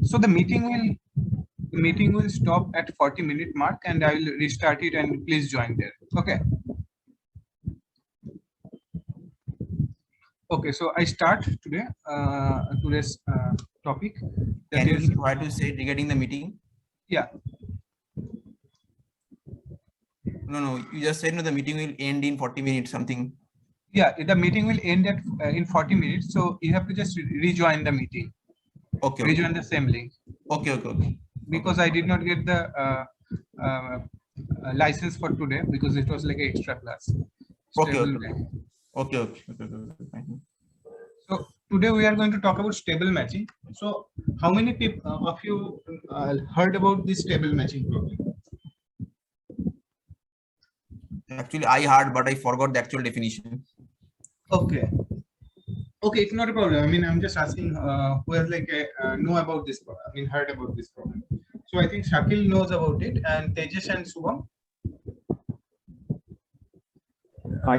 So the meeting will stop at 40-minute mark, and I will restart it, and please join there. Okay. Okay, so I start today today's topic. Can you repeat what you said regarding the meeting? Yeah. No, you just said no, the meeting will end in 40 minutes something. Yeah, the meeting will end at in 40 minutes, so you have to just rejoin the meeting. Okay. Rejoin the same link. Okay. Because I did not get the license for today because it was like an extra class. Okay. Fine. So today we are going to talk about stable matching. So how many people of you heard about this stable matching problem? Actually, I heard, but I forgot the actual definition. Okay, it's not a problem. I mean, I'm just asking who has like know about this problem. I mean, heard about this problem. So I think Shakil knows about it, and Tejas and Shubham.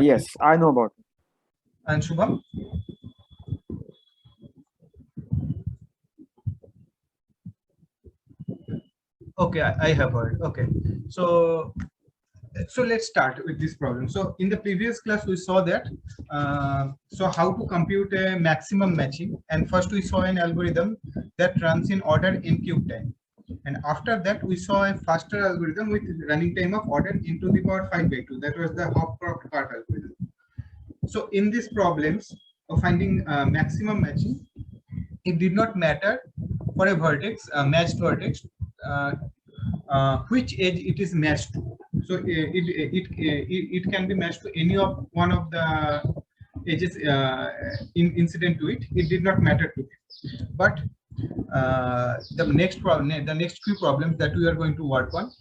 Yes, I know about it. And Shubham? Okay, I have heard. Okay, so let's start with this problem. So in the previous class we saw that so how to compute a maximum matching, and first we saw an algorithm that runs in order n cube time, and after that we saw a faster algorithm with running time of order n to the power 5/2. That was the Hopcroft-Cart algorithm. So in these problems of finding maximum matching, it did not matter for a vertex, matched vertex, which edge it is matched to. So it can be matched to any of one of the edges incident to it. It did not matter to it. But the next few problems that we are going to work on,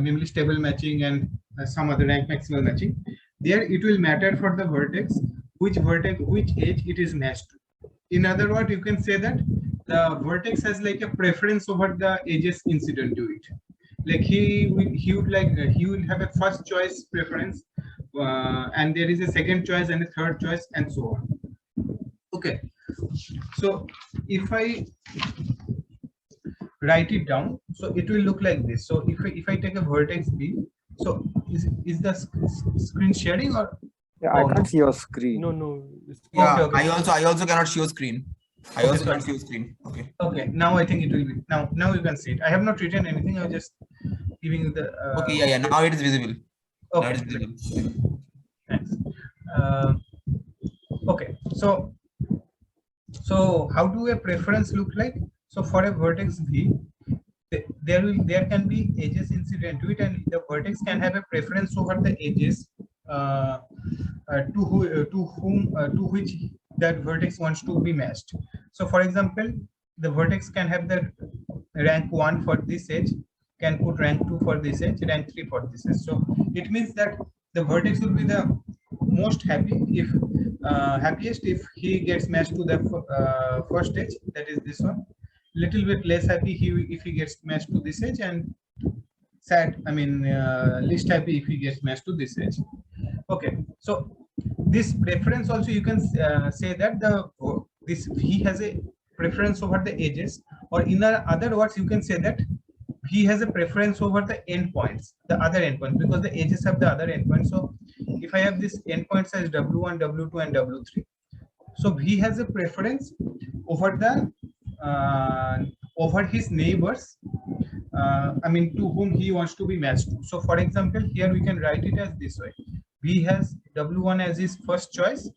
namely stable matching and some other rank maximal matching, there it will matter for the vertex, which edge it is matched to. In other words, you can say that the vertex has like a preference over the edges incident to it. Like he will have a first choice preference, and there is a second choice and a third choice, and so on. Okay, so if I write it down, so it will look like this. So if I take a vertex B, so is the screen sharing or? Yeah, I can't see your screen. No. Yeah, okay. I also cannot show screen. I also can't see screen. Okay, now I think it will be now you can see it. I have not written anything. I was just giving you the okay, yeah, now it is visible. Okay, now it is visible. Thanks. Okay, so how do a preference look like? So for a vertex V, there can be edges incident to it, and the vertex can have a preference over the edges to which that vertex wants to be matched. So for example, the vertex can have the rank 1 for this edge, can put rank 2 for this edge, rank 3 for this edge. So it means that the vertex will be the most happiest if he gets matched to the first edge, that is this one. Little bit less happy if he gets matched to this edge, and least happy if he gets matched to this edge. Okay, so this preference also you can say that this he has a preference over the edges, or in other words you can say that he has a preference over the endpoints, the other endpoints, because the edges have the other endpoints. So if I have this endpoints as W1, W2, and W3, so he has a preference over the over his neighbors, to whom he wants to be matched to. So for example, here we can write it as this way: he has W1 as his first choice,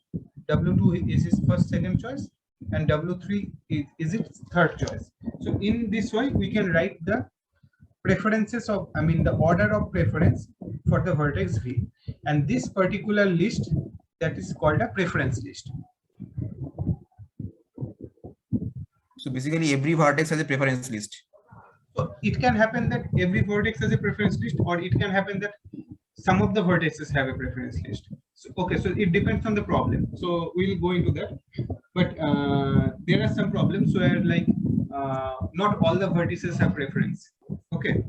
W2 is his second choice, and W3 is his third choice. So in this way we can write the preferences of the order of preference for the vertex V, and this particular list, that is called a preference list. So basically every vertex has a preference list. So it can happen that every vertex has a preference list, or it can happen that some of the vertices have a preference list. So, okay, so it depends on the problem. So we'll go into that. But there are some problems where not all the vertices have preference. Okay.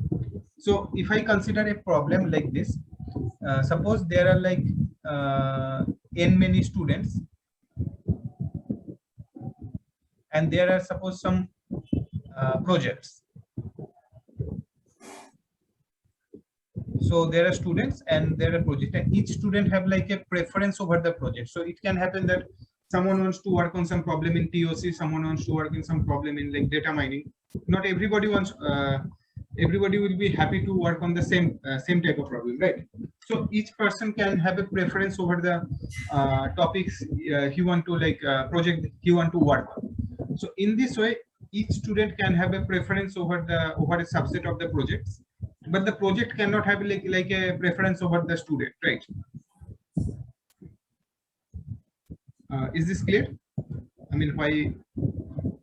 So if I consider a problem like this, suppose there are n many students, and there are suppose some projects. So there are students and there are projects, and each student have like a preference over the project. So it can happen that someone wants to work on some problem in TOC, someone wants to work in some problem in like data mining. Not everybody wants, everybody will be happy to work on the same type of problem, right? So each person can have a preference over the topics he want to like project he want to work on. So in this way, each student can have a preference over a subset of the projects, but the project cannot have like a preference over the student, right? Is this clear? I mean, why?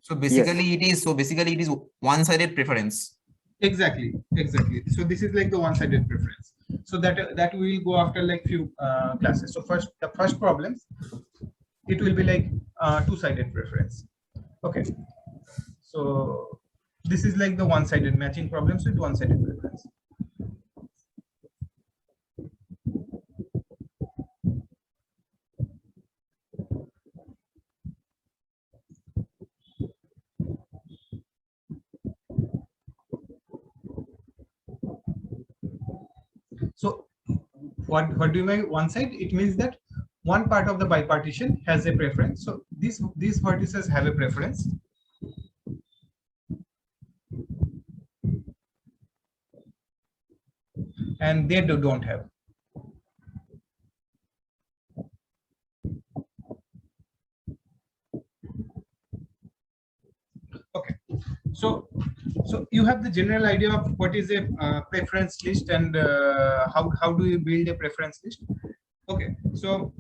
So basically it is one-sided preference. Exactly. So this is like the one-sided preference. So that we will go after like few classes. So the first problems, it will be like two-sided preference. Okay. So this is like the one-sided matching problems with one-sided preference. So what do you mean one side? It means that one part of the bipartition has a preference. So these vertices have a preference. And they don't have. Okay. So you have the general idea of what is a preference list and how do you build a preference list? Okay. So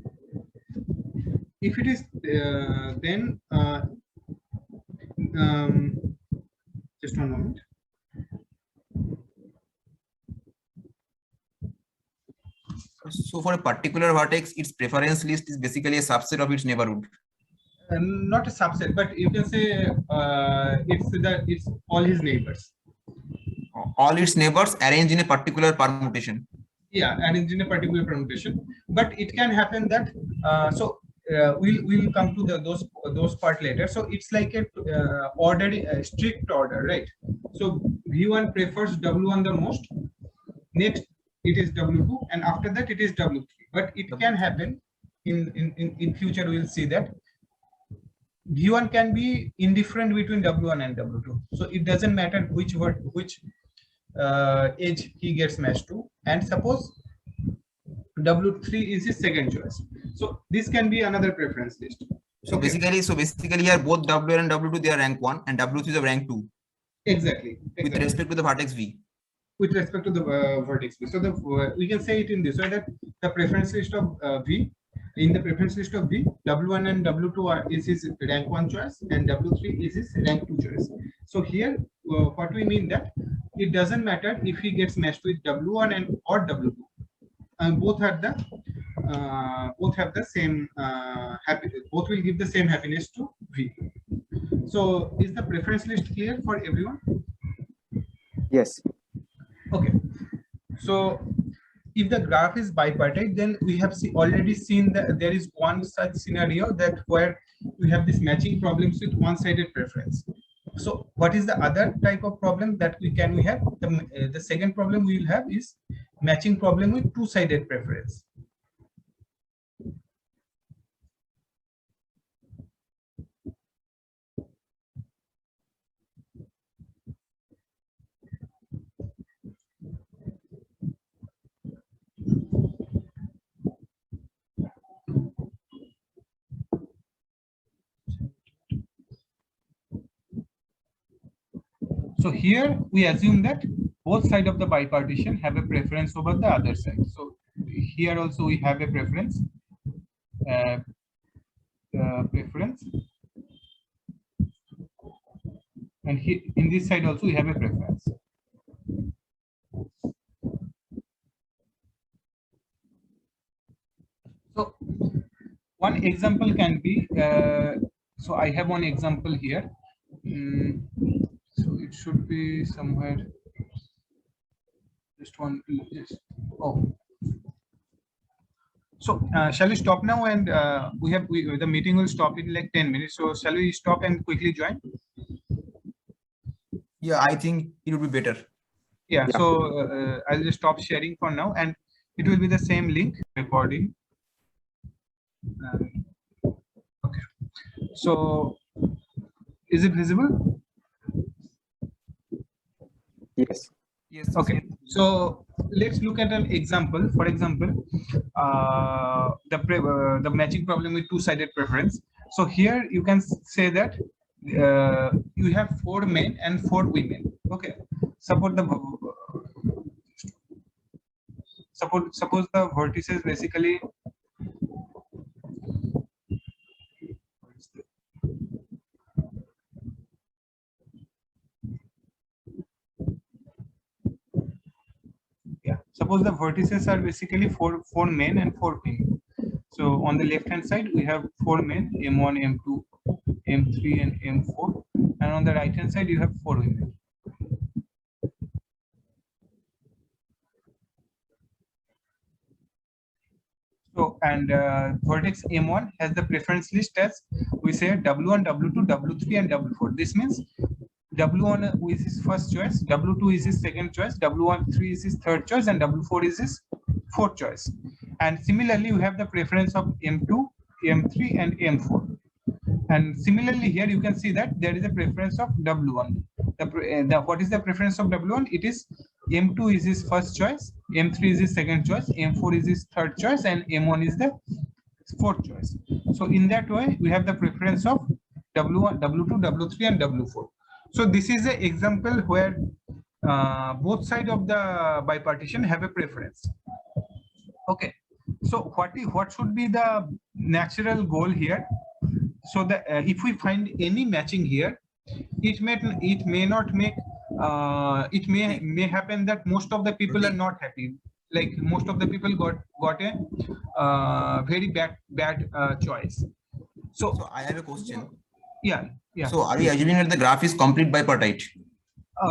if it is then just one moment. So for a particular vertex, its preference list is basically a subset of its neighborhood. Not a subset, but you can say it's all his neighbors. All its neighbors arranged in a particular permutation. Yeah, arranged in a particular permutation. But it can happen that we'll come to those part later. So it's like a ordered strict order, right? So V1 prefers W1 the most. Next it is W2, and after that it is W3. But it can happen in future. We'll see that V1 can be indifferent between W1 and W2. So it doesn't matter which edge he gets matched to. And suppose W3 is his second choice. So this can be another preference list. So basically here both W1 and W2 they are rank 1 and W3 is of rank 2. Exactly. With respect to the vertex V. With respect to the vertex V. So we can say it in this way that the preference list of V. In the preference list of V, W1 and W2 is his rank 1 choice and W3 is his rank 2 choice. So here, what we mean that it doesn't matter if he gets matched with W1 or W2. Both have the same both will give the same happiness to V. So is the preference list clear for everyone? Yes. Okay. So if the graph is bipartite, then we have already seen that there is one such scenario that where we have this matching problems with one-sided preference. So what is the other type of problem that we have? The second problem we will have is matching problem with two-sided preference. So here we assume that both sides of the bipartition have a preference over the other side. So here also we have a preference. And here in this side also we have a preference. So one example can be, so I have one example here. So it should be somewhere, oh. So shall we stop now, and the meeting will stop in like 10 minutes. So shall we stop and quickly join? Yeah, I think it would be better. Yeah, Yeah. so I'll just stop sharing for now, and it will be the same link recording. Okay, so is it visible? Yes. Yes. Okay, so let's look at an example. For example, the matching problem with two-sided preference. So here you can say that you have 4 men and 4 women. Okay, suppose the vertices basically. Yeah, suppose the vertices are basically four men and 4 women. So on the left hand side we have 4 men, M1, M2, M3 and M4, and on the right hand side you have 4 women. So, and vertex M1 has the preference list as we say W1, W2, W3 and W4. This means W1 is his first choice, W2 is his second choice, W13 is his third choice, and W4 is his fourth choice. And similarly, we have the preference of M2, M3 and M4. And similarly here you can see that there is a preference of W1. What is the preference of W1? It is M2 is his first choice, M3 is his second choice, M4 is his third choice, and M1 is the fourth choice. So in that way we have the preference of W1, W2, W3 and W4. So this is an example where both sides of the bipartition have a preference. Okay, so what should be the natural goal here? So that if we find any matching here, it may not make it may happen that most of the people are not happy. Like most of the people got a very bad choice. So I have a question. Yeah. So are we assuming that the graph is complete bipartite?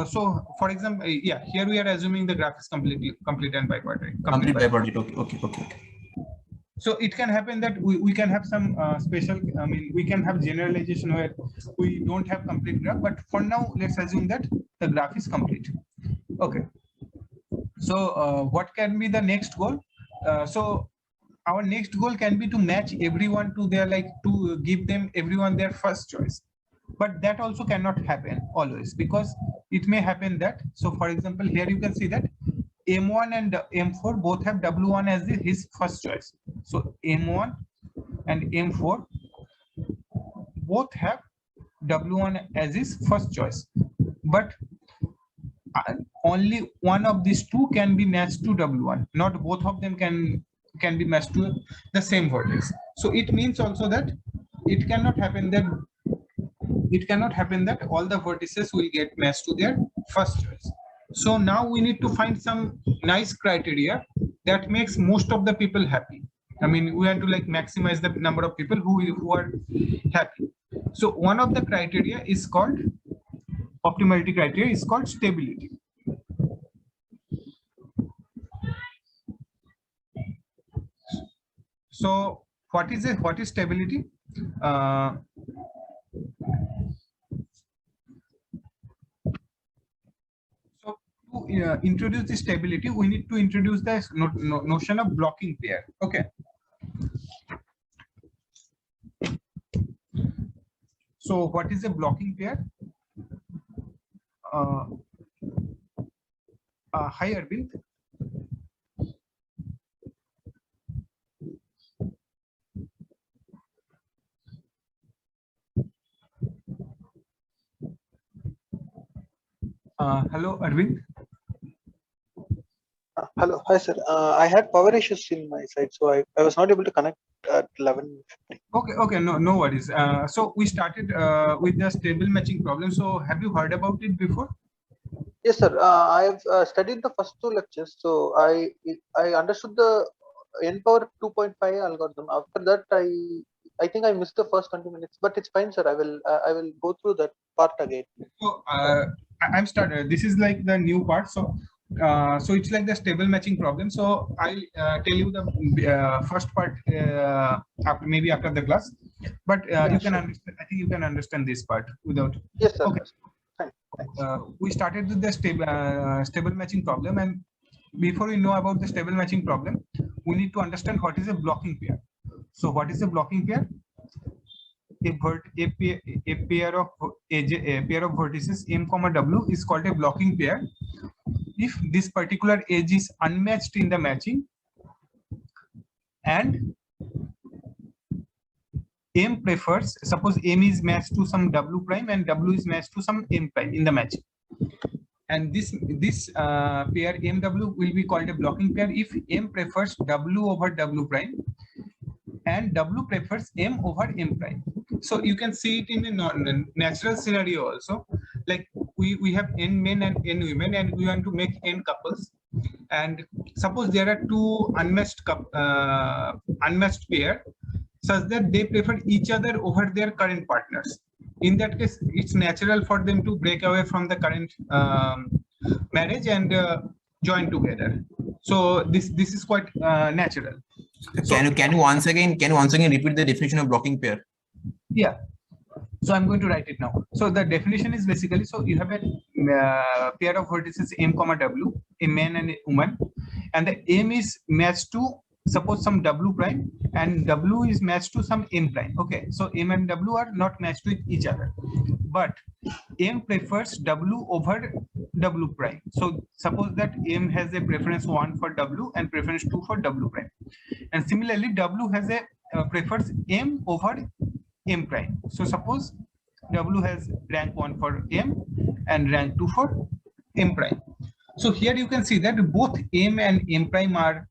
So for example, yeah, here we are assuming the graph is complete and bipartite. Complete bipartite. Okay. So it can happen that we can have some special, I mean, we can have generalization where we don't have complete graph, but for now, let's assume that the graph is complete. Okay. So what can be the next goal? So our next goal can be to match everyone to their, like, to give them everyone their first choice. But that also cannot happen always, because it may happen that, so for example, here you can see that M1 and M4 both have W1 as his first choice. So M1 and M4 both have W1 as his first choice, but only one of these two can be matched to W1. Not both of them can be matched to the same vertex. So it means also that it cannot happen that all the vertices will get matched to their first choice. So now we need to find some nice criteria that makes most of the people happy. I mean, we want to like maximize the number of people who are happy. So one of the criteria is called optimality criteria, is called stability. So what is stability? So to introduce the stability, we need to introduce the notion of blocking pair. Okay. So what is a blocking pair? Hi, Arvind. Hello, Arvind. Hello, hi sir. I had power issues in my side, so I was not able to connect at 11:50. Okay, no worries. So we started with the stable matching problem. So have you heard about it before? Yes, sir. I have studied the first 2 lectures, so I understood the n power 2.5 algorithm. After that, I think I missed the first 20 minutes, but it's fine, sir. I will go through that part again. So I'm started. This is like the new part. So so it's like the stable matching problem. So I'll tell you the first part maybe after the class, but you can understand. I think you can understand this part without. Yes, sir. Okay. Fine. we started with the stable matching problem, and before we know about the stable matching problem, we need to understand what is a blocking pair. So what is a blocking pair? A pair of vertices m comma w is called a blocking pair if this particular edge is unmatched in the matching and m prefers, suppose m is matched to some w prime and w is matched to some m prime in the matching, and this pair mw will be called a blocking pair if m prefers w over w prime and w prefers m over m prime. So you can see it in a natural scenario also, like we have n men and n women and we want to make n couples, and suppose there are two unmatched pair such that they prefer each other over their current partners. In that case, it's natural for them to break away from the current marriage and join together. So this is quite natural. So, can you once again repeat the definition of blocking pair? Yeah. So I'm going to write it now. So the definition is basically, so you have a pair of vertices m comma w, a man and a woman, and the m is matched to suppose some w prime and w is matched to some m prime. Okay, so m and w are not matched with each other, but m prefers w over w prime. So suppose that m has a preference 1 for w and preference 2 for w prime, and similarly w has a prefers m over m prime. So suppose w has rank 1 for m and rank 2 for m prime. So here you can see that both m and m prime are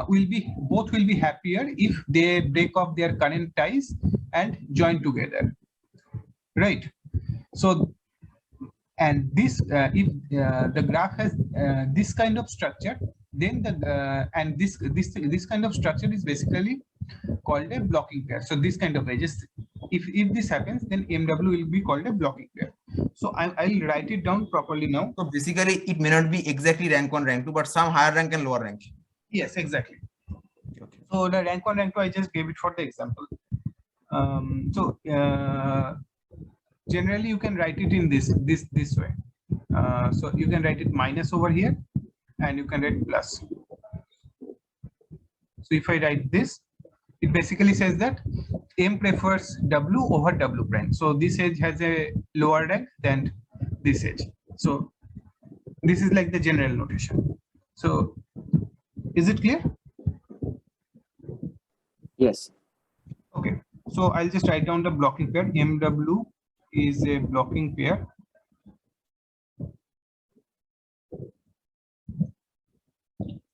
will be happier if they break off their current ties and join together, right? So, and this if the graph has this kind of structure, then the and this kind of structure is basically called a blocking pair. So this kind of edges, if this happens, then MW will be called a blocking pair. So I'll write it down properly now. So basically, it may not be exactly rank 1, rank 2, but some higher rank and lower rank. Yes, exactly. Okay. So the rank 1, rank 2, I just gave it for the example. Generally you can write it in this way. So you can write it minus over here, and you can write plus. So if I write this, it basically says that m prefers w over w prime. So this edge has a lower rank than this edge. So this is like the general notation. So is it clear? Yes. Okay. So I'll just write down the blocking pair. MW is a blocking pair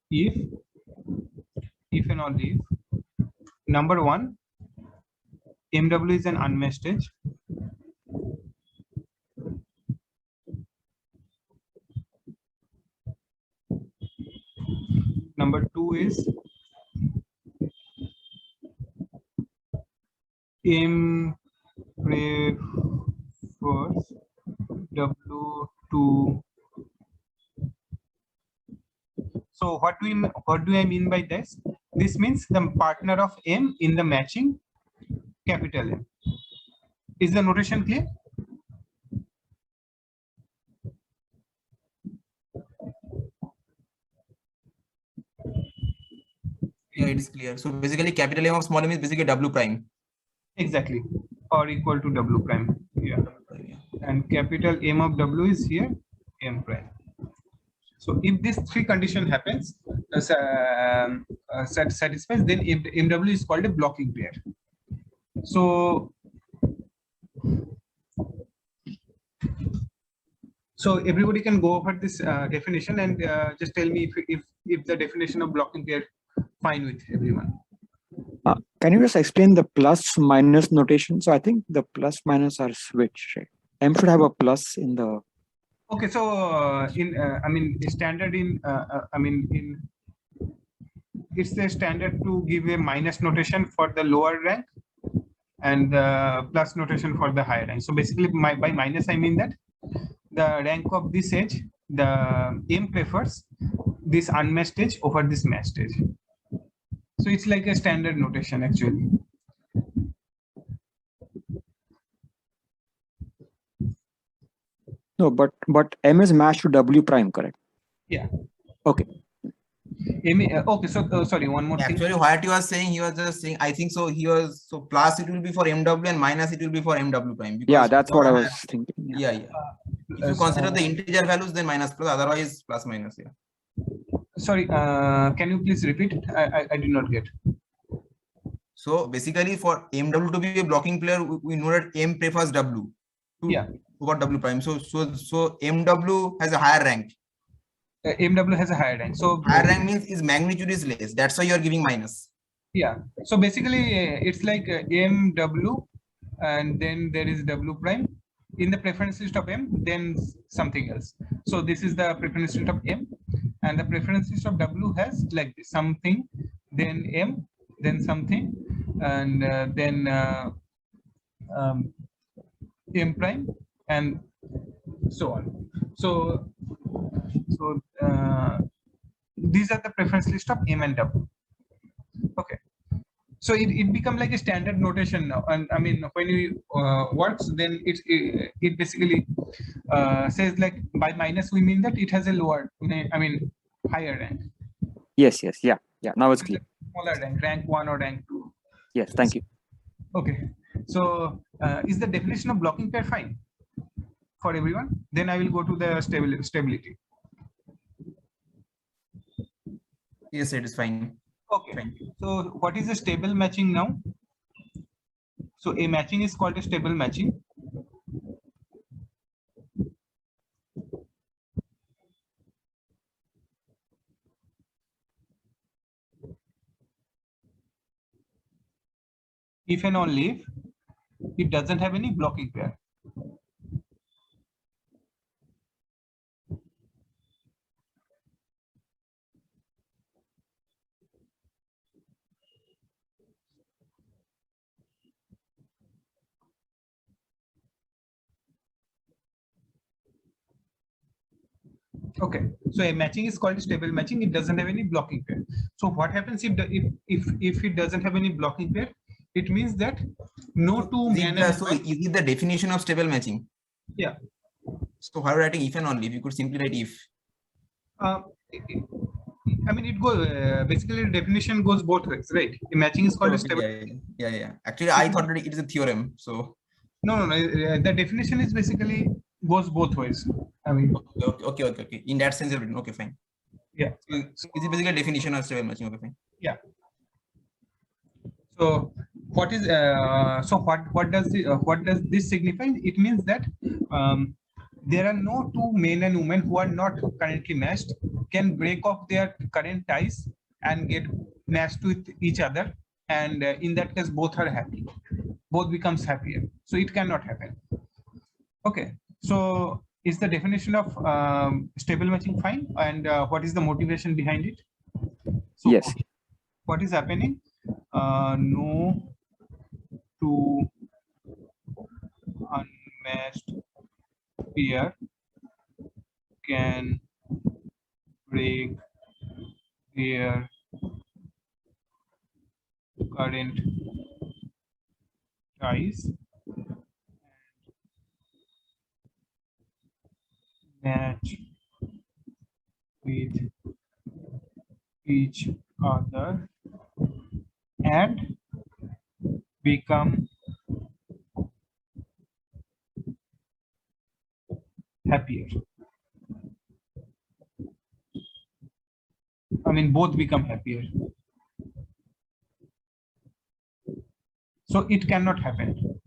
if and only if number 1, MW is an unmatched edge. Number 2 is M prefers W to. So what do I mean by this? This means the partner of M in the matching capital M. Is the notation clear? Yeah, it is clear. So basically, capital M of small m is basically W prime. Exactly, or equal to W prime. Yeah. And capital M of W is here M prime. So if this 3 condition happens, satisfies, then MW is called a blocking pair. So everybody can go over this definition and just tell me if the definition of blocking pair fine with everyone. Can you just explain the plus minus notation? So I think the plus minus are switched, right? M should have a plus in the. Okay, so standard in it's a standard to give a minus notation for the lower rank and the plus notation for the higher rank. So basically, by minus I mean that the rank of this edge, the M prefers this unmatched edge over this matched edge. So it's like a standard notation actually. No, but M is matched to W prime, correct? Yeah. Okay. Okay, so sorry, one more thing. Actually, what you are saying, he was just saying, I think so. He was so plus it will be for MW and minus it will be for MW prime. Because Yeah, that's what I was thinking. Yeah. Yeah. If you consider the integer values, then minus plus, otherwise plus minus. Yeah. Sorry, can you please repeat it? I did not get. So basically, for MW to be a blocking player, we know that M prefers W over W prime. So MW has a higher rank. MW has a higher rank. So higher rank means his magnitude is less. That's why you are giving minus. Yeah. So basically, it's like MW, and then there is W prime. In the preference list of M, then something else. So this is the preference list of M, and the preference list of W has like this, something, then M, then something, and then M prime, and so on. So these are the preference list of M and W. Okay. So it becomes like a standard notation now, and I mean when you works, then it basically says like by minus we mean that it has a lower, I mean higher rank. Yes. Yeah. Now it's clear. Smaller rank 1 or rank 2. Yes. Thank you. Okay. So is the definition of blocking pair fine for everyone? Then I will go to the stability. Yes, it is fine. Okay. Fine. So what is a stable matching now? So a matching is called a stable matching. If and only if it doesn't have any blocking pair. Okay, so a matching is called stable matching. It doesn't have any blocking pair. So what happens if it doesn't have any blocking pair? It means that no two men. So is it the definition of stable matching? Yeah. So how writing if and only? If you could simply write if. I mean, it goes basically the definition goes both ways, right? A matching is called a stable. Yeah. Actually, I thought that it is a theorem. So no. The definition is basically goes both ways. I mean, okay. In that sense, okay, fine. Yeah. So is it basically a definition of stable matching? Okay, fine. Yeah. So what is what does this signify? It means that there are no two men and women who are not currently matched can break off their current ties and get matched with each other, and in that case both are happy, both becomes happier. So it cannot happen. Okay. So is the definition of stable matching fine, and what is the motivation behind it? So yes. What is happening? No two unmatched pair can break their current ties and match with each other and become happier. I mean, both become happier. So it cannot happen.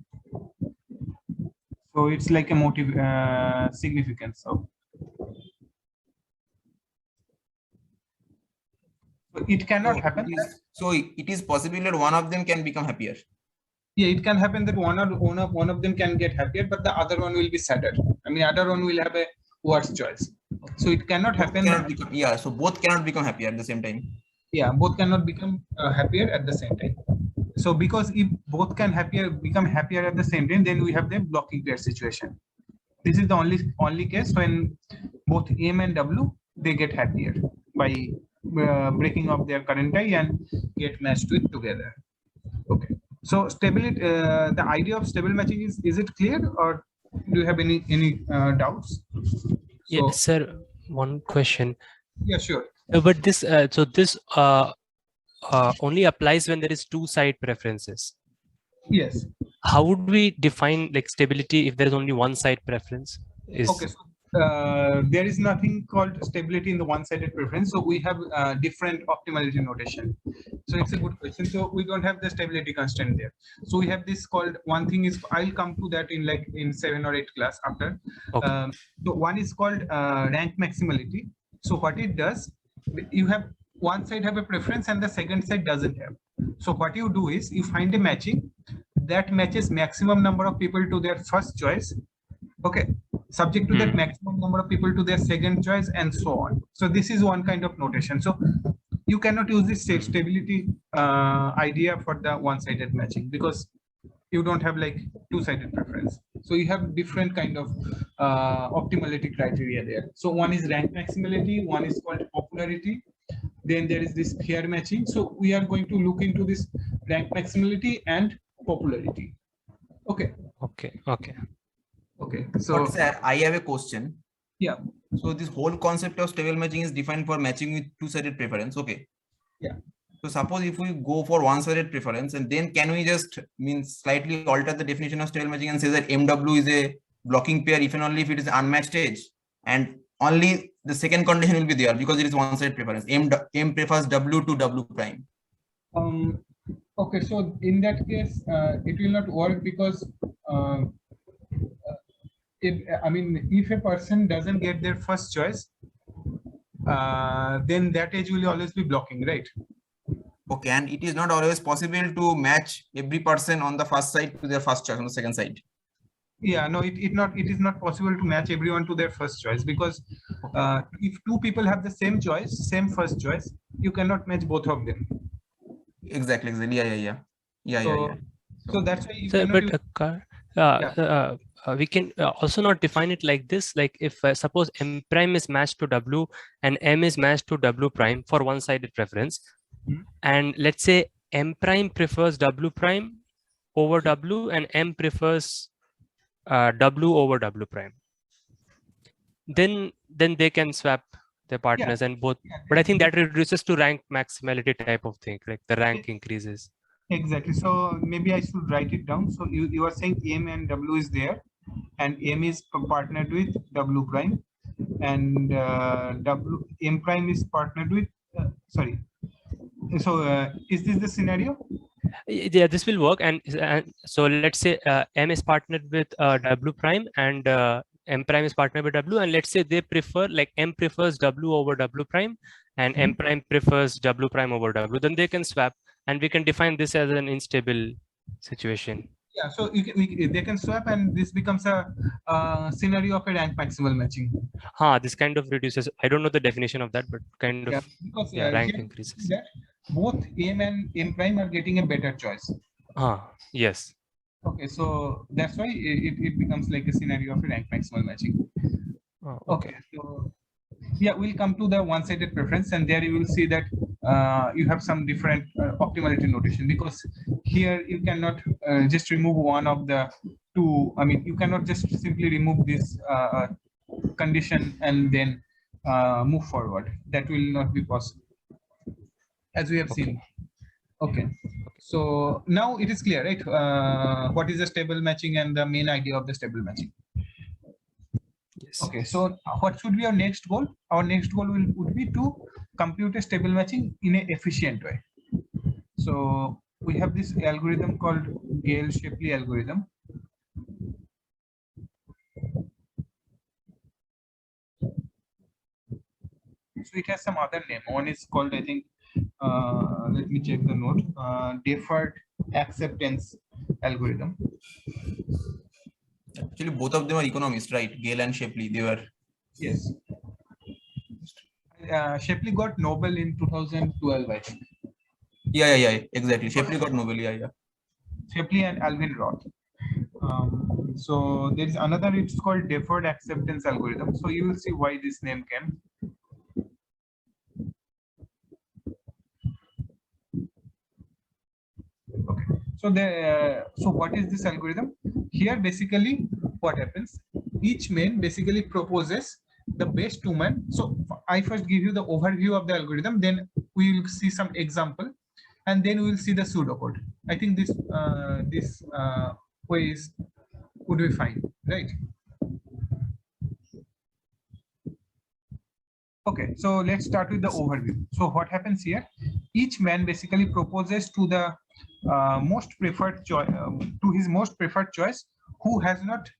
So it's like a motive significance of. So it cannot happen. So it is possible that one of them can become happier. Yeah, it can happen that one of them can get happier, but the other one will be sadder. I mean, other one will have a worse choice. So it cannot happen. So both cannot become happier at the same time. Yeah, both cannot become happier at the same time. So because if both can become happier at the same time, then we have the blocking pair situation. This is the only case when both M and W they get happier by breaking up their current tie and get matched with together. Okay. So stability, the idea of stable matching is it clear, or Do you have any doubts? Yes, sir. One question. Yeah, sure. But this only applies when there is two side preferences. Yes. How would we define like stability if there is only one side preference? Okay, so there is nothing called stability in the one-sided preference. So we have different optimality notation. So it's a good question. So we don't have the stability constraint there. So we have this called, one thing is, I'll come to that in like in 7 or 8 class after. Okay. So one is called rank maximality. So what it does, you have one side have a preference and the second side doesn't have. So what you do is you find a matching that matches maximum number of people to their first choice. Okay, subject to that maximum number of people to their second choice and so on. So this is one kind of notation. So you cannot use this stability idea for the one-sided matching because you don't have like two-sided preference. So you have different kind of optimality criteria there. So one is rank maximality, one is called popularity. Then there is this pair matching. So we are going to look into this rank maximality and popularity. Okay. Okay. Okay, so But sir, I have a question. yeah. So this whole concept of stable matching is defined for matching with two-sided preference. Okay. Yeah. So suppose if we go for one-sided preference, and then can we just slightly alter the definition of stable matching and say that MW is a blocking pair if and only if it is unmatched edge, and only the second condition will be there because it is one-sided preference. M prefers W to W prime. Okay, so in that case, it will not work because if a person doesn't get their first choice, then that edge will always be blocking, right? Okay, and it is not always possible to match every person on the first side to their first choice on the second side. Yeah, no, it is not possible to match everyone to their first choice because if two people have the same choice, same first choice, you cannot match both of them. Exactly. Yeah. So that's why you So, cannot but we can also not define it like this. Like if suppose M prime is matched to W and M is matched to W prime for one-sided preference, and let's say M prime prefers W prime over W and M prefers W over W prime. Then they can swap their partners and both. But I think that reduces to rank maximality type of thing, like the rank increases. Exactly. So maybe I should write it down. So you are saying M and W is there, and M is partnered with W prime, and M prime is partnered with sorry. So is this the scenario? Yeah, this will work. And so let's say M is partnered with W prime and M prime is partnered with W, and let's say they prefer, like M prefers W over W prime and M prime prefers W prime over W. Then they can swap, and we can define this as an unstable situation. Yeah, so they can swap, and this becomes a scenario of a rank maximal matching. This kind of reduces. I don't know the definition of that, but kind of because rank increases. That both M and M prime are getting a better choice. Yes. Okay, so that's why it becomes like a scenario of a rank maximal matching. Okay, so yeah, we'll come to the one-sided preference, and there you will see that you have some different optimality notation, because here you cannot just remove one of the two. I mean, you cannot just simply remove this condition and then move forward. That will not be possible, as we have seen. Okay, so now it is clear, right? What is the stable matching and the main idea of the stable matching? Yes. Okay, so what should be our next goal? Our next goal would be to compute a stable matching in an efficient way. So we have this algorithm called Gale-Shapley algorithm. So it has some other name. One is called, I think, let me check the note, deferred acceptance algorithm. Actually, both of them are economists, right? Gale and Shapley, they were. Yes. Shapley got Nobel in 2012, I think. Yeah, exactly. Shapley got Nobel, yeah. Shapley and Alvin Roth. So there is another, it's called deferred acceptance algorithm. So you will see why this name came. Okay. So so what is this algorithm? Here, basically, what happens? Each man basically proposes the best woman. So I first give you the overview of the algorithm, then we will see some example, and then we will see the pseudocode. I think this way would be fine, right? Okay, so let's start with the overview. So what happens here? Each man basically proposes to the most preferred choice, to his most preferred choice, who has not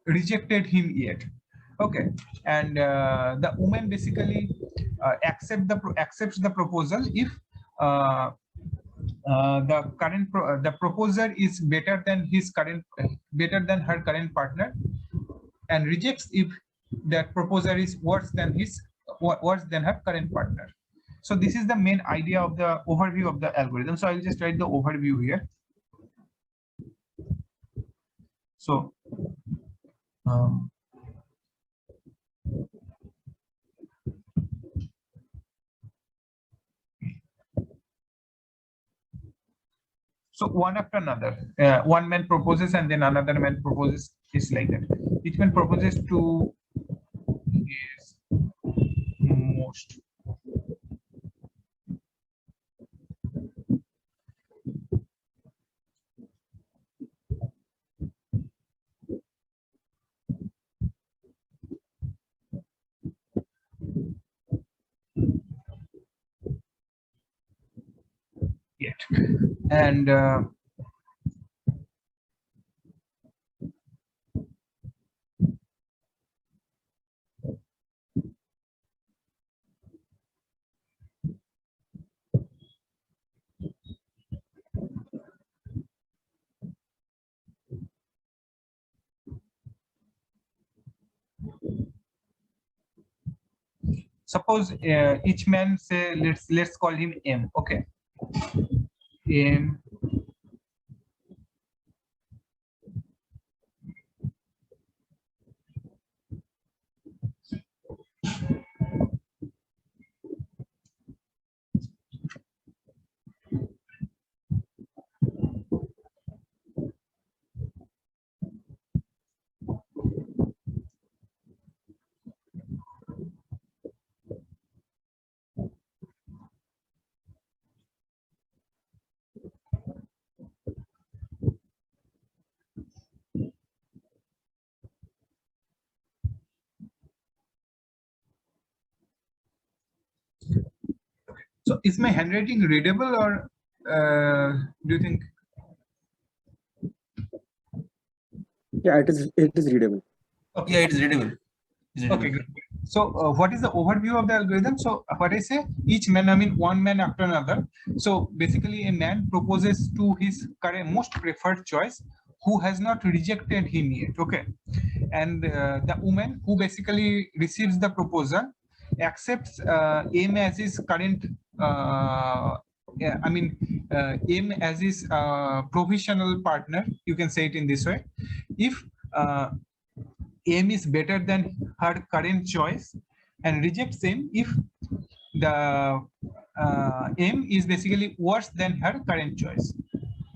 rejected him yet. Okay, and the woman basically accepts the proposal if the proposer is better than her current partner, and rejects if that proposer is worse than her current partner. So this is the main idea of the overview of the algorithm. So I'll just write the overview here. So so one after another, one man proposes and then another man proposes. Is like that. Each man proposes to his most yet, and suppose each man say let's call him M. Okay, M. So is my handwriting readable, or do you think? Yeah, it is readable. Okay. Yeah, it is readable. Okay, good. So what is the overview of the algorithm? So what I say, each man, I mean one man after another. So basically a man proposes to his current most preferred choice, who has not rejected him yet. Okay, and the woman who basically receives the proposal accepts M as his current M as his provisional partner, you can say it in this way. If M is better than her current choice, and rejects M if the M is basically worse than her current choice.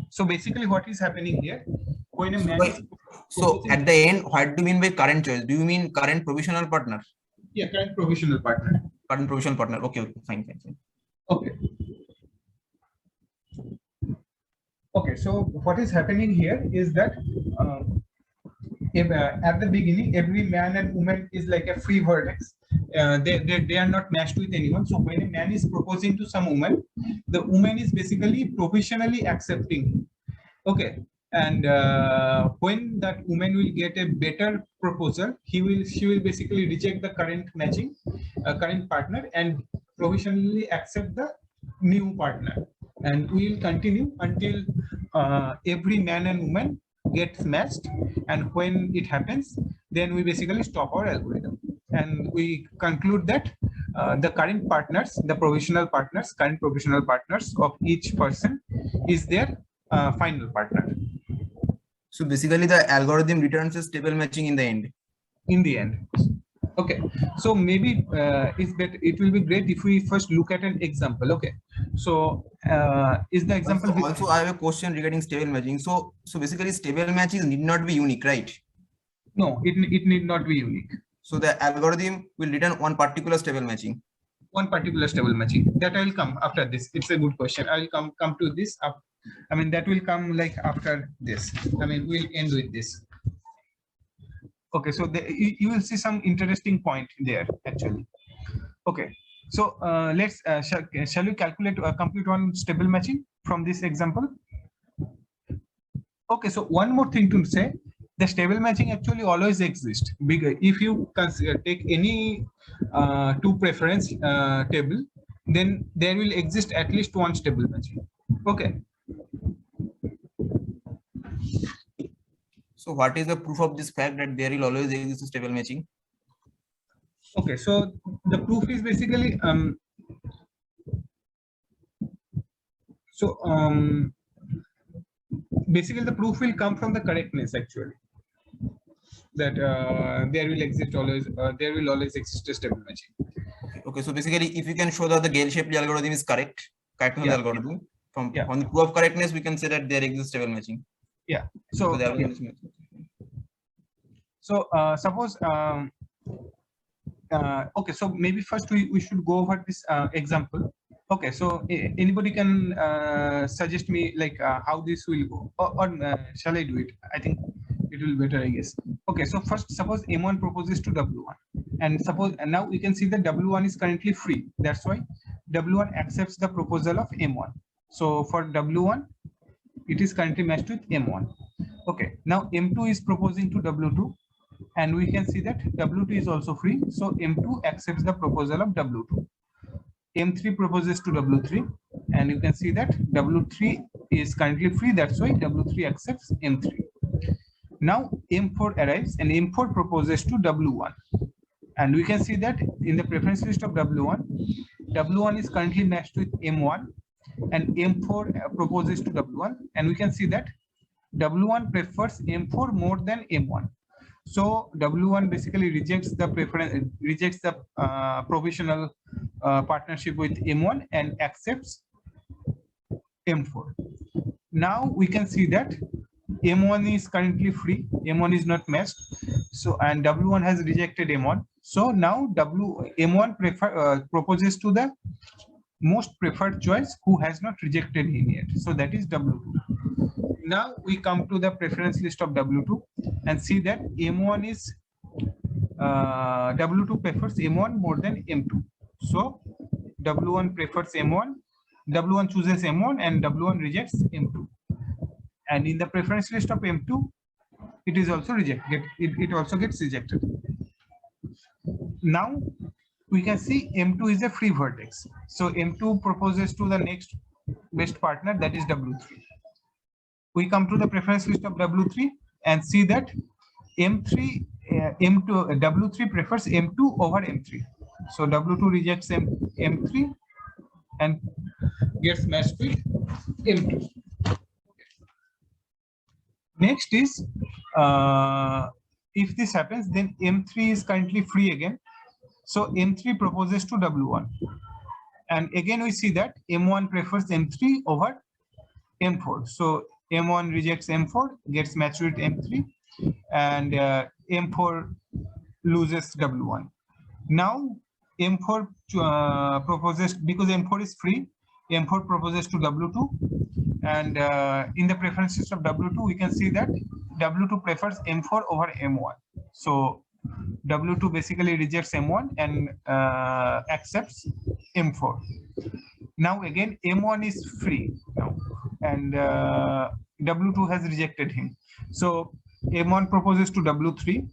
So basically what is happening here, when a man So at the end, what do you mean by current choice? Do you mean current provisional partner? Yeah, current provisional partner. Current provisional partner. Okay, fine. Okay. Okay, so what is happening here is that if, at the beginning, every man and woman is like a free vertex. They are not matched with anyone. So when a man is proposing to some woman, the woman is basically provisionally accepting. Okay, and when that woman will get a better proposal, she will basically reject the current matching, current partner, and provisionally accept the new partner. And we will continue until every man and woman gets matched, and when it happens, then we basically stop our algorithm, and we conclude that the current partners, the current provisional partners of each person is their final partner. So basically the algorithm returns a stable matching in the end. Okay, so maybe it will be great if we first look at an example. Okay, so is the example also I have a question regarding stable matching. So basically stable matching need not be unique, right? No, it need not be unique. So the algorithm will return one particular stable matching. One particular stable matching. That I will come after this. It's a good question. I will come to this up. I mean, that will come like after this. I mean, we'll end with this. Okay, so you will see some interesting point there actually. Okay, so let's shall we calculate compute one stable matching from this example? Okay, so one more thing to say, the stable matching actually always exists. Bigger if you consider take any two preference table, then there will exist at least one stable matching. Okay. So what is the proof of this fact that there will always exist a stable matching? Okay, so the proof is basically basically the proof will come from the correctness actually, that there will always exist a stable matching. Okay, so basically if you can show that the Gale-Shapley algorithm is correct, correctness Yeah. algorithm, from Yeah. on the proof of correctness we can say that there exists stable matching. Yeah, so the algorithm is matching. so suppose okay, so maybe first we should go over this example. Okay, so anybody can suggest me like how this will go, or shall I do it? I think it will be better, I guess. Okay, so first suppose M1 proposes to W1, and suppose and now we can see that W1 is currently free. That's why W1 accepts the proposal of M1. So for W1, it is currently matched with M1. Okay, now M2 is proposing to W2, and we can see that W2 is also free. So M2 accepts the proposal of W2. M3 proposes to W3, and you can see that W3 is currently free. That's why W3 accepts M3. Now M4 arrives, and M4 proposes to W1, and we can see that in the preference list of W1, W1 is currently matched with M1, and M4 proposes to W1, and we can see that W1 prefers M4 more than M1. So W1 basically rejects the preference, rejects the provisional partnership with M1 and accepts M4. Now we can see that M1 is currently free, M1 is not matched, so and W1 has rejected M1. So now M1 proposes to the most preferred choice who has not rejected him yet. So that is W2. Now we come to the preference list of W2 and see that M1 is W2 prefers M1 more than M2. So W1 prefers M1, W1 chooses M1, and W1 rejects M2. And in the preference list of M2, it is also rejected. It also gets rejected. Now we can see M2 is a free vertex. So M2 proposes to the next best partner, that is W3. We come to the preference list of W3 and see that W3 prefers M2 over M3. So W2 rejects M3 and gets matched with M2. Next is if this happens, then M3 is currently free again. So M3 proposes to W1, and again we see that M1 prefers M3 over M4. So M1 rejects M4, gets matched with M3, and M4 loses W1. Now M4 proposes, because M4 is free, M4 proposes to W2, and in the preferences of W2 we can see that W2 prefers M4 over M1. So W2 basically rejects M1 and accepts M4. Now again M1 is free now, and W2 has rejected him. So M1 proposes to W3.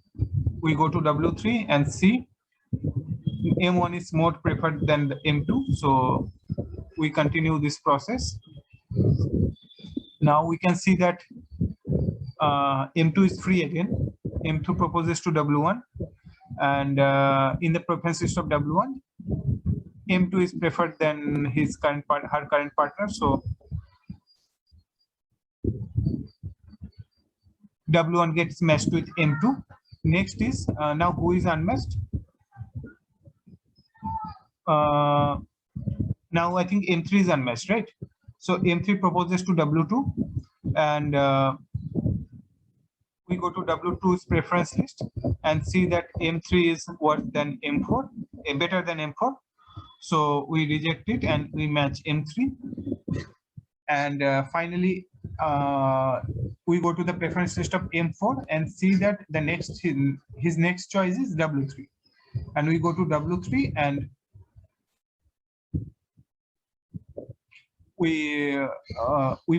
We go to W3 and see M1 is more preferred than the M2. So we continue this process. Now we can see that M2 is free again. M2 proposes to W1, and in the preference list of W1, M2 is preferred than his current her current partner. So W1 gets matched with M2. Next is now who is unmatched? Now I think M3 is unmatched, right? So M3 proposes to W2, and we go to W2's preference list and see that M3 is worse than M4, better than M4. So we reject it and we match M3. And finally, we go to the preference list of M4 and see that the next his next choice is W3. And we go to W3 and we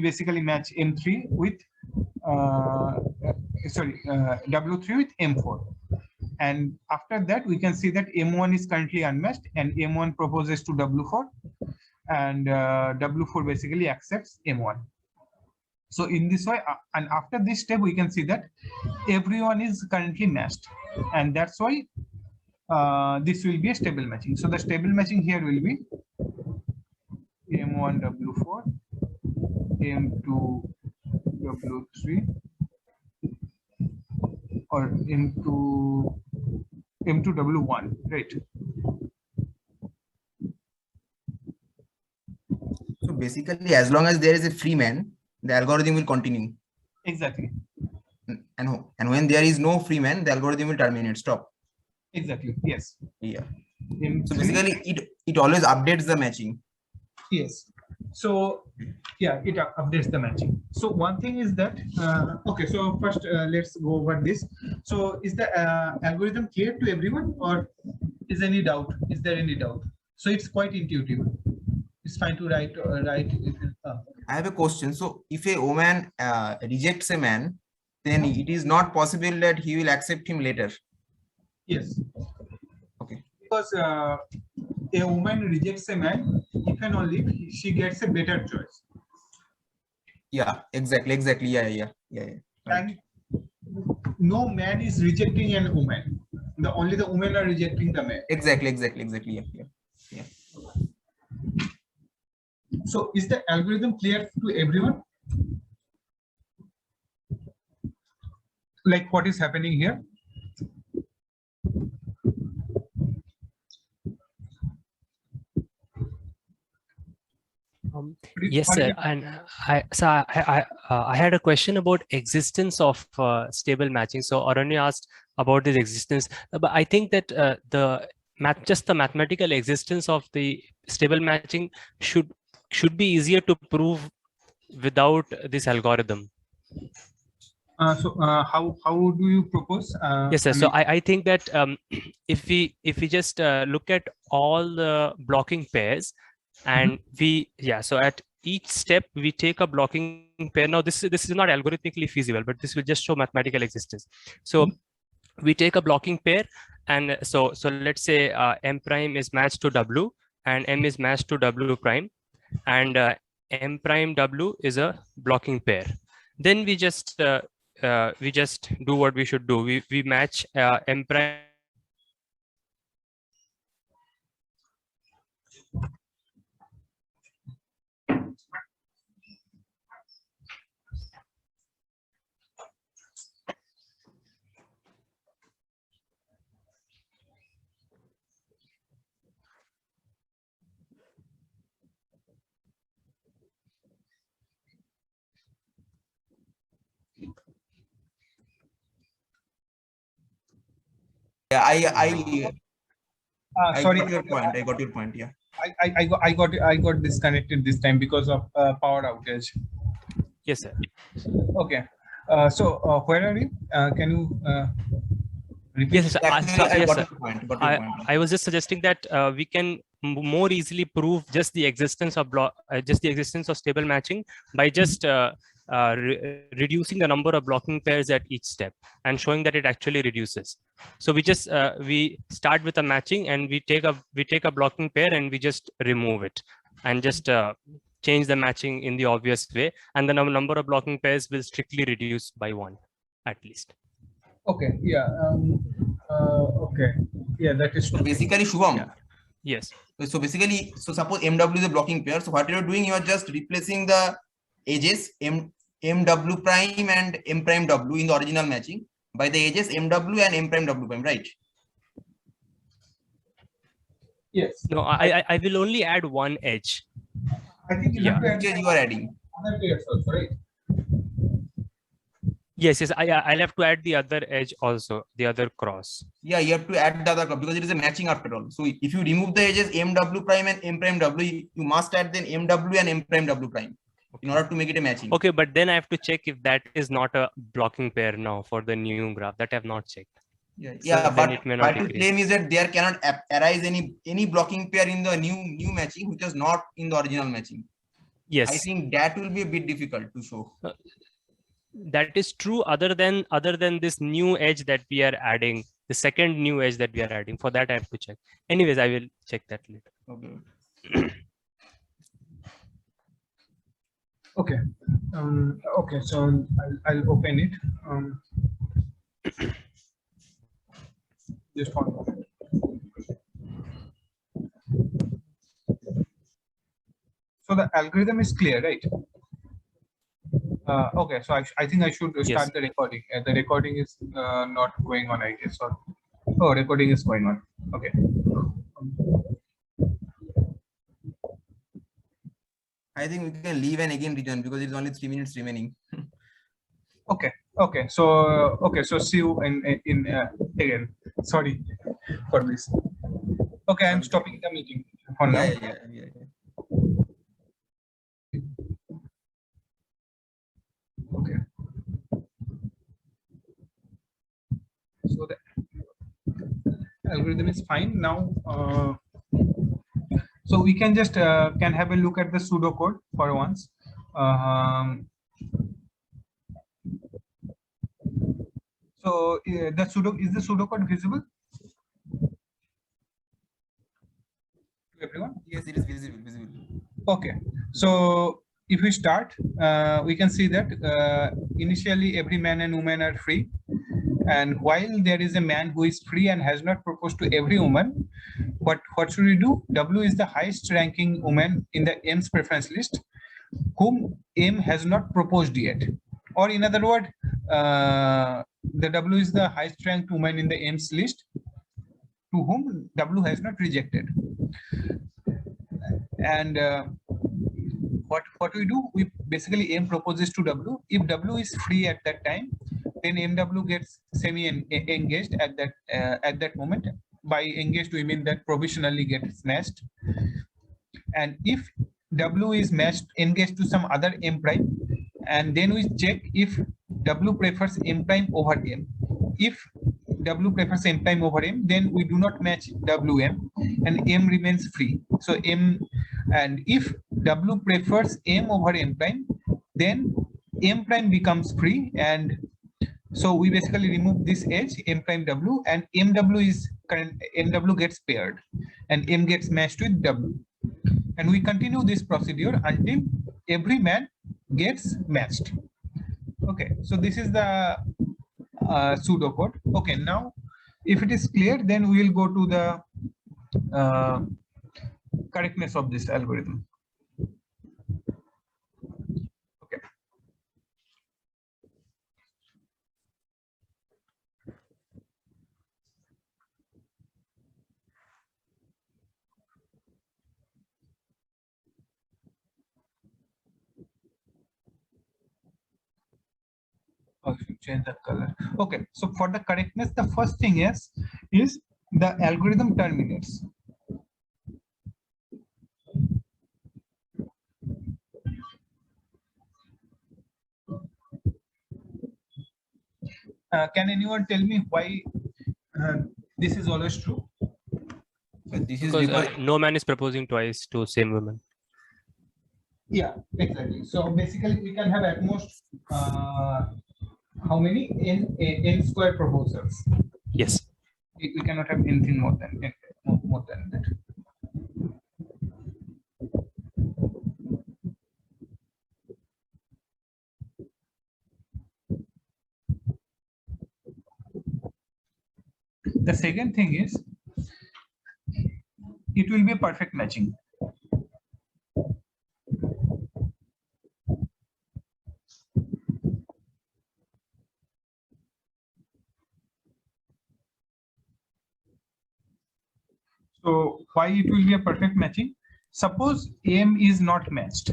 basically match M3 with W3 with M4. And after that, we can see that M1 is currently unmatched and M1 proposes to W4 and W4 basically accepts M1. So in this way, and after this step, we can see that everyone is currently matched. And that's why this will be a stable matching. So the stable matching here will be M1 W4, M2 W3, or M2 W1, right? So basically, as long as there is a free man, the algorithm will continue. Exactly. And when there is no free man, the algorithm will terminate, stop. Exactly. Yes. Yeah. M3, So basically, it always updates the matching. yes. So yeah, it updates the matching. So one thing is that okay. So first, let's go over this. So is the algorithm clear to everyone, or is any doubt? Is there any doubt? So it's quite intuitive. It's fine to write. I have a question. So if a woman rejects a man, then it is not possible that he will accept him later. Yes. Okay. Because a woman rejects a man if and only if she gets a better choice. Yeah, exactly. Yeah. Right. And no man is rejecting an woman. Only the women are rejecting the man. Exactly. Yeah. So is the algorithm clear to everyone? Like what is happening here? Yes, sir. And I had a question about existence of stable matching. So Aranya asked about this existence, but I think that just the mathematical existence of the stable matching should be easier to prove without this algorithm. How do you propose? Yes, sir. So I think that if we just look at all the blocking pairs, and so at each step we take a blocking pair. Now this is not algorithmically feasible, but this will just show mathematical existence. So we take a blocking pair, and so let's say M prime is matched to W and M is matched to W prime, and M prime W is a blocking pair. Then we just do what we should do. We match M prime. Yeah, I sorry, got your point. I got your point. Yeah. I got disconnected this time because of power outage. Yes, sir. Okay. Where are you? Can you repeat? Yes, sir. I got your point. I was just suggesting that we can more easily prove just the existence of stable matching by just reducing the number of blocking pairs at each step and showing that it actually reduces. So we just we start with a matching and we take a blocking pair and we just remove it and just change the matching in the obvious way, and the number of blocking pairs will strictly reduce by 1 at least. Okay. Yeah. Okay. Yeah, that is true. So basically, Shubham. Yeah. Yes. So basically, so suppose MW is a blocking pair. So what you're doing, you are just replacing the edges MW prime and M prime W in the original matching by the edges MW and M prime W prime, right? Yes. No, I will only add one edge. I think you have to add Which edge you are adding? other pairs also, right? Yes, I'll have to add the other edge also, the other cross. Yeah, you have to add the other cross because it is a matching after all. So if you remove the edges MW prime and M prime W, you must add then MW and M prime W prime in order to make it a matching. Okay, but then I have to check if that is not a blocking pair now for the new graph that I have not checked. Yeah, So yeah, then but it may my not agree. claim is that there cannot arise any blocking pair in the new matching which was not in the original matching. Yes. I think that will be a bit difficult to show. That is true other than this new edge that we are adding, the second new edge that we are adding. For that I have to check. Anyways, I will check that later. Okay. Okay. Okay. So I'll open it. Just one moment. So the algorithm is clear, right? Okay, so I think I should start Yes. the recording. The recording is not going on, I guess. Or oh, recording is going on. Okay. I think we can leave and again return because it's only 3 minutes remaining. Okay. Okay. So okay. So see you in again. Sorry for this. Okay, I'm stopping the meeting for now. Yeah. Okay. So the algorithm is fine now. So we can just can have a look at the pseudocode for once. So the pseudocode visible to everyone? Yes, it is visible. Okay, so if we start, we can see that initially every man and woman are free, and while there is a man who is free and has not proposed to every woman, but what should we do? W is the highest ranking woman in the M's preference list, whom M has not proposed yet. Or in other words, the W is the highest ranked woman in the M's list, to whom W has not rejected. And what we do, we basically M proposes to W. If W is free at that time, then MW gets semi-engaged at that moment. By engaged, we mean that provisionally gets matched. And if W is engaged to some other M prime, and then we check if W prefers M prime over M. If W prefers M prime over M, then we do not match WM, and M remains free. So M, and if W prefers M over M prime, then M prime becomes free, and so we basically remove this edge M prime W, and MW gets paired, and M gets matched with W, and we continue this procedure until every man gets matched. Okay, so this is the pseudocode. Okay, now if it is clear, then we will go to the correctness of this algorithm. Okay. Oh, should change the color. Okay, so for the correctness, the first thing is the algorithm terminates. Can anyone tell me why this is always true? But this is Because because no man is proposing twice to same woman. Yeah, exactly. So basically, we can have at most how many n square proposals? Yes. We cannot have anything more than that. The second thing is, it will be a perfect matching. So why it will be a perfect matching? Suppose M is not matched.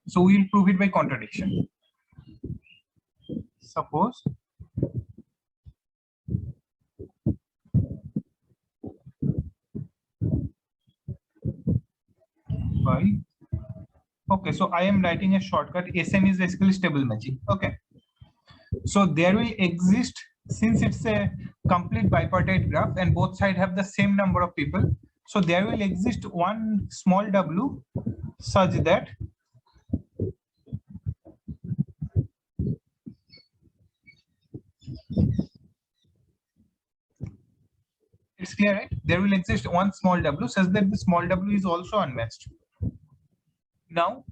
So we will prove it by contradiction. suppose by, okay, so I am writing a shortcut. SM is basically stable matching. Okay, so there will exist, since it's a complete bipartite graph and both sides have the same number of people, so there will exist one small w such that it's clear, right? There will exist one small w such that the small w is also unmatched. Now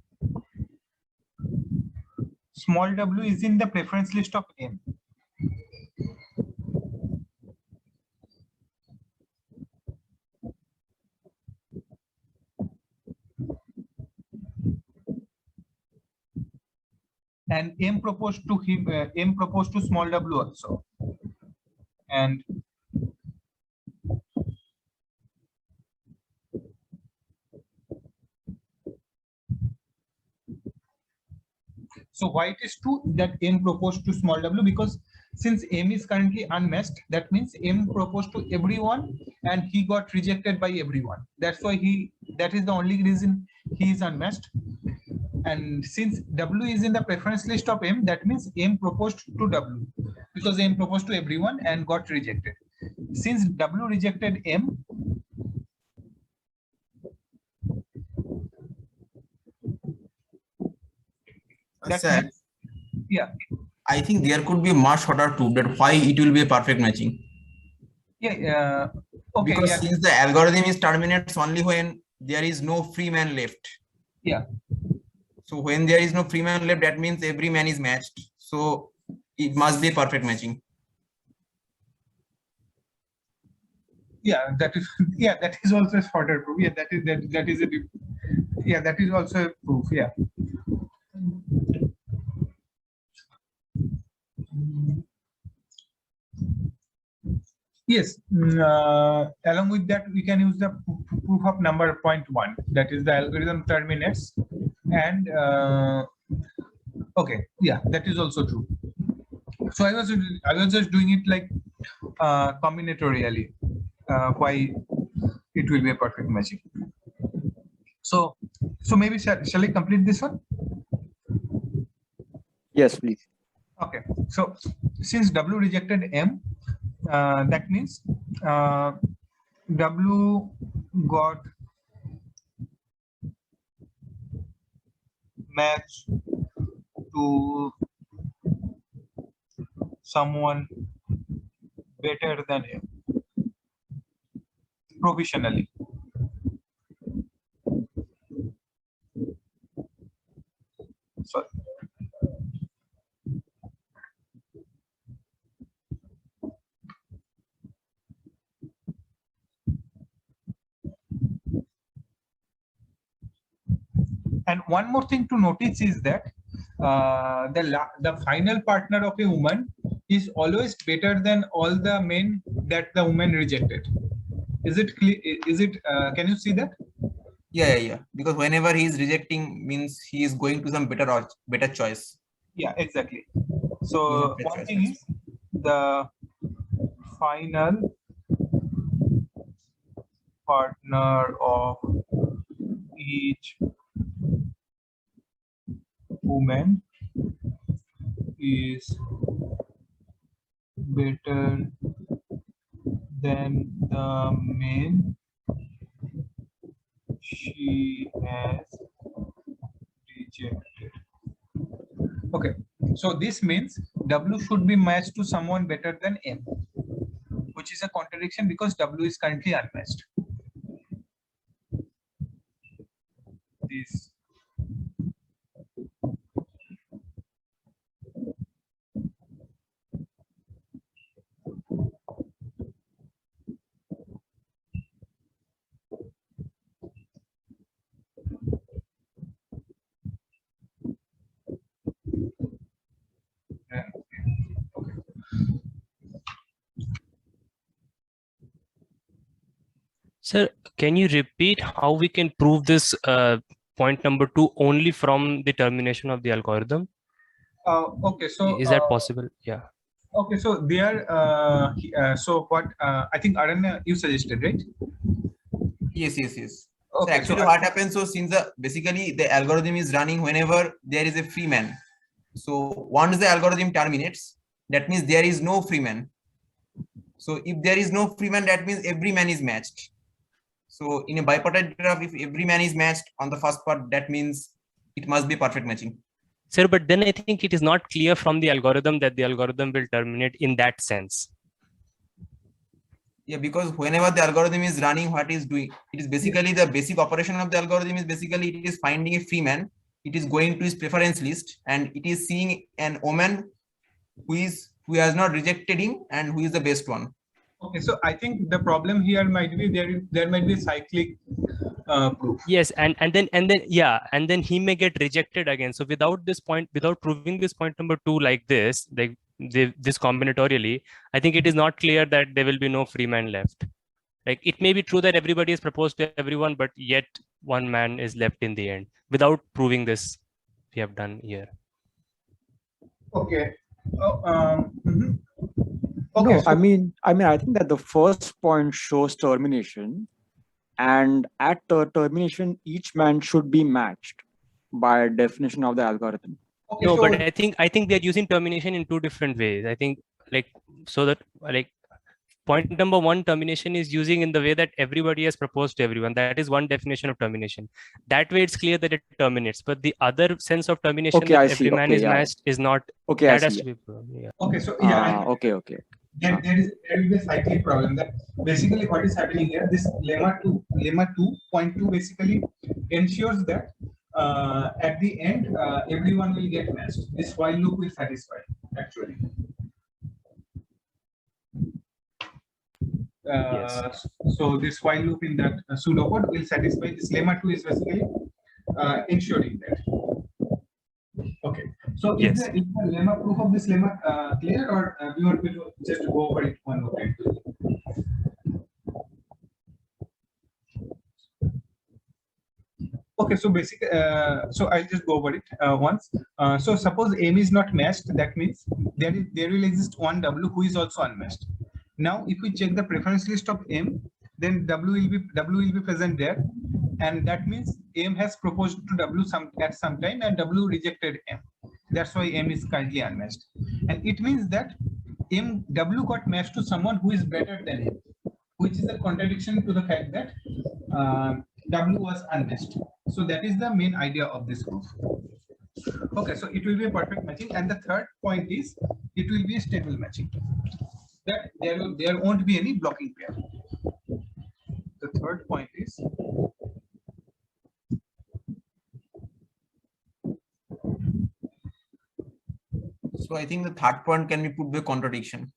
small w is in the preference list of M. And M proposed to him, M proposed to small w also. And so why it is true that M proposed to small w? Because since M is currently unmatched, that means M proposed to everyone and he got rejected by everyone. That's why that is the only reason he is unmatched. And since W is in the preference list of M, that means M proposed to W, because M proposed to everyone and got rejected. Since W rejected M, that Sir, means, yeah, I think there could be a much shorter proof that why it will be a perfect matching. yeah, okay, Because yeah, since the algorithm is terminates only when there is no free man left. yeah. So when there is no free man left, that means every man is matched. So it must be a perfect matching. Yeah, that is, yeah, that is also a shorter proof. Yeah, that is a, yeah, that is also a proof. Yeah. Yes, along with that, we can use the proof of number 0.1. That is the algorithm terminates, and okay, yeah, that is also true. So I was just doing it like combinatorially. Why it will be a perfect matching. So maybe shall I complete this one? Yes, please. Okay, so since W rejected M, that means W got matched to someone better than M provisionally. Sorry. And one more thing to notice is that the final partner of a woman is always better than all the men that the woman rejected. Is it clear? Is it? Can you see that? Yeah. Because whenever he is rejecting, means he is going to some better choice. Yeah, exactly. So one thing is the final partner of each woman is better than the men she has rejected. Okay, so this means W should be matched to someone better than M, which is a contradiction because W is currently unmatched. This Sir, can you repeat how we can prove this point number 2 only from the termination of the algorithm? Okay, so Is that possible? Yeah. okay, so there. So what I think Aranya you suggested, right? Yes, yes, yes. So Okay, actually what happens, so since basically the algorithm is running whenever there is a free man. So once the algorithm terminates, that means there is no free man. So if there is no free man, that means every man is matched. So in a bipartite graph, if every man is matched on the first part, that means it must be perfect matching. Sir, but then I think it is not clear from the algorithm that the algorithm will terminate in that sense. Yeah, because whenever the algorithm is running, what is doing, it is basically the basic operation of the algorithm is basically it is finding a free man. It is going to his preference list and it is seeing an woman who has not rejected him and who is the best one. Okay, so I think the problem here might be there might be a cyclic proof. Yes, and then he may get rejected again. So without proving this point number 2 like this, like this combinatorially, I think it is not clear that there will be no free man left. Like it may be true that everybody is proposed to everyone, but yet one man is left in the end without proving this. We have done here. Okay. Mhm. Okay. No, So, I think that the first point shows termination, and at termination, each man should be matched by definition of the algorithm. okay, No, so but I think they're using termination in two different ways. I think like so that like point number 1, termination is using in the way that everybody has proposed to everyone. That is one definition of termination. That way it's clear that it terminates. But the other sense of termination Okay, that I every see. man Okay, is yeah. matched is not. Okay, I That has see. to be proven. Yeah. okay, so yeah, Okay. there will be a cyclic problem that basically what is happening here, this lemma 2.2 basically ensures that at the end everyone will get matched. This while loop will satisfy actually. So this while loop in that pseudocode will satisfy this lemma 2 is basically ensuring that. Okay, so Yes. is the lemma proof of this lemma clear, or do you want me to just go over it one more time? Okay, so basically, so I'll just go over it once. So suppose M is not matched, that means there will exist one W who is also unmatched. Now, if we check the preference list of M, then W will be present there, and that means M has proposed to W at some time, and W rejected M. That's why M is currently unmatched, and it means that W got matched to someone who is better than M, which is a contradiction to the fact that W was unmatched. So that is the main idea of this proof. Okay, so it will be a perfect matching, and the third point is it will be a stable matching. That there won't be any blocking pair. The third point is So I think the third point can be put by contradiction.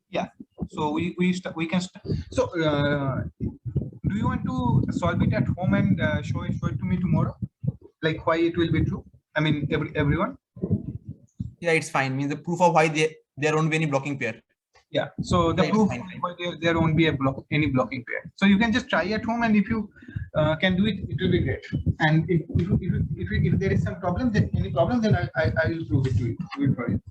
yeah. So we can so do you want to solve it at home and show it to me tomorrow? Like why it will be true? I mean everyone. Yeah, it's fine. Means the proof of why there won't be any blocking pair. Yeah. So the Yeah, proof fine. why there won't be any blocking pair. So you can just try at home, and if you can do it, it will be great. And if there is some problem, then I will prove it to you for you.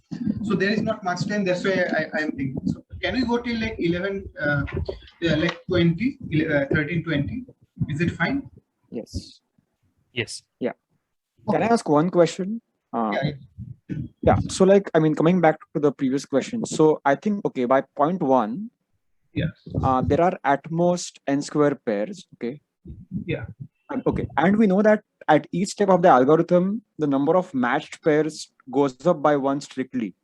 So there is not much time. That's why I am thinking. So can we go till like 11, like 20, 13, 20? Is it fine? Yes. Yes. Can I ask one question? Yeah. So coming back to the previous question. So I think, okay, by point 1, Yeah. there are at most n square pairs. Okay. Yeah. Okay. And we know that at each step of the algorithm, the number of matched pairs goes up by 1 strictly.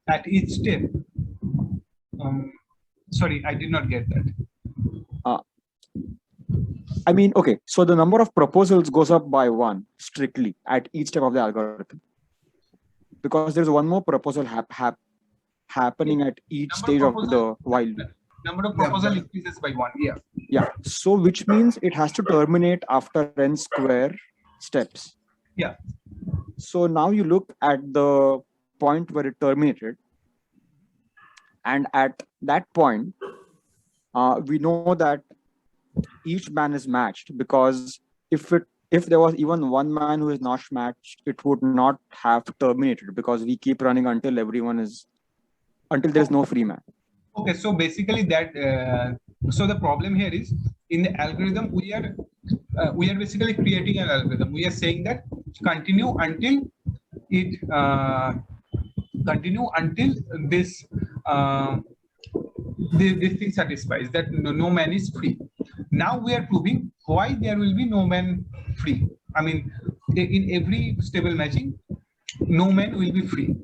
At each step. Sorry, I did not get that. I mean, okay, so the number of proposals goes up by 1 strictly at each step of the algorithm, because there's one more proposal happening at each stage of the while loop. Number of proposal increases by 1. Yeah. Yeah. So which means it has to terminate after n square steps. Yeah. So now you look at the point where it terminated, and at that point, we know that each man is matched because if there was even one man who is not matched, it would not have terminated because we keep running until there is no free man. Okay, so basically that so the problem here is in the algorithm we are basically creating an algorithm. We are saying that continue until this this thing satisfies that no man is free. Now we are proving why there will be no man free. I mean, in every stable matching, no man will be free.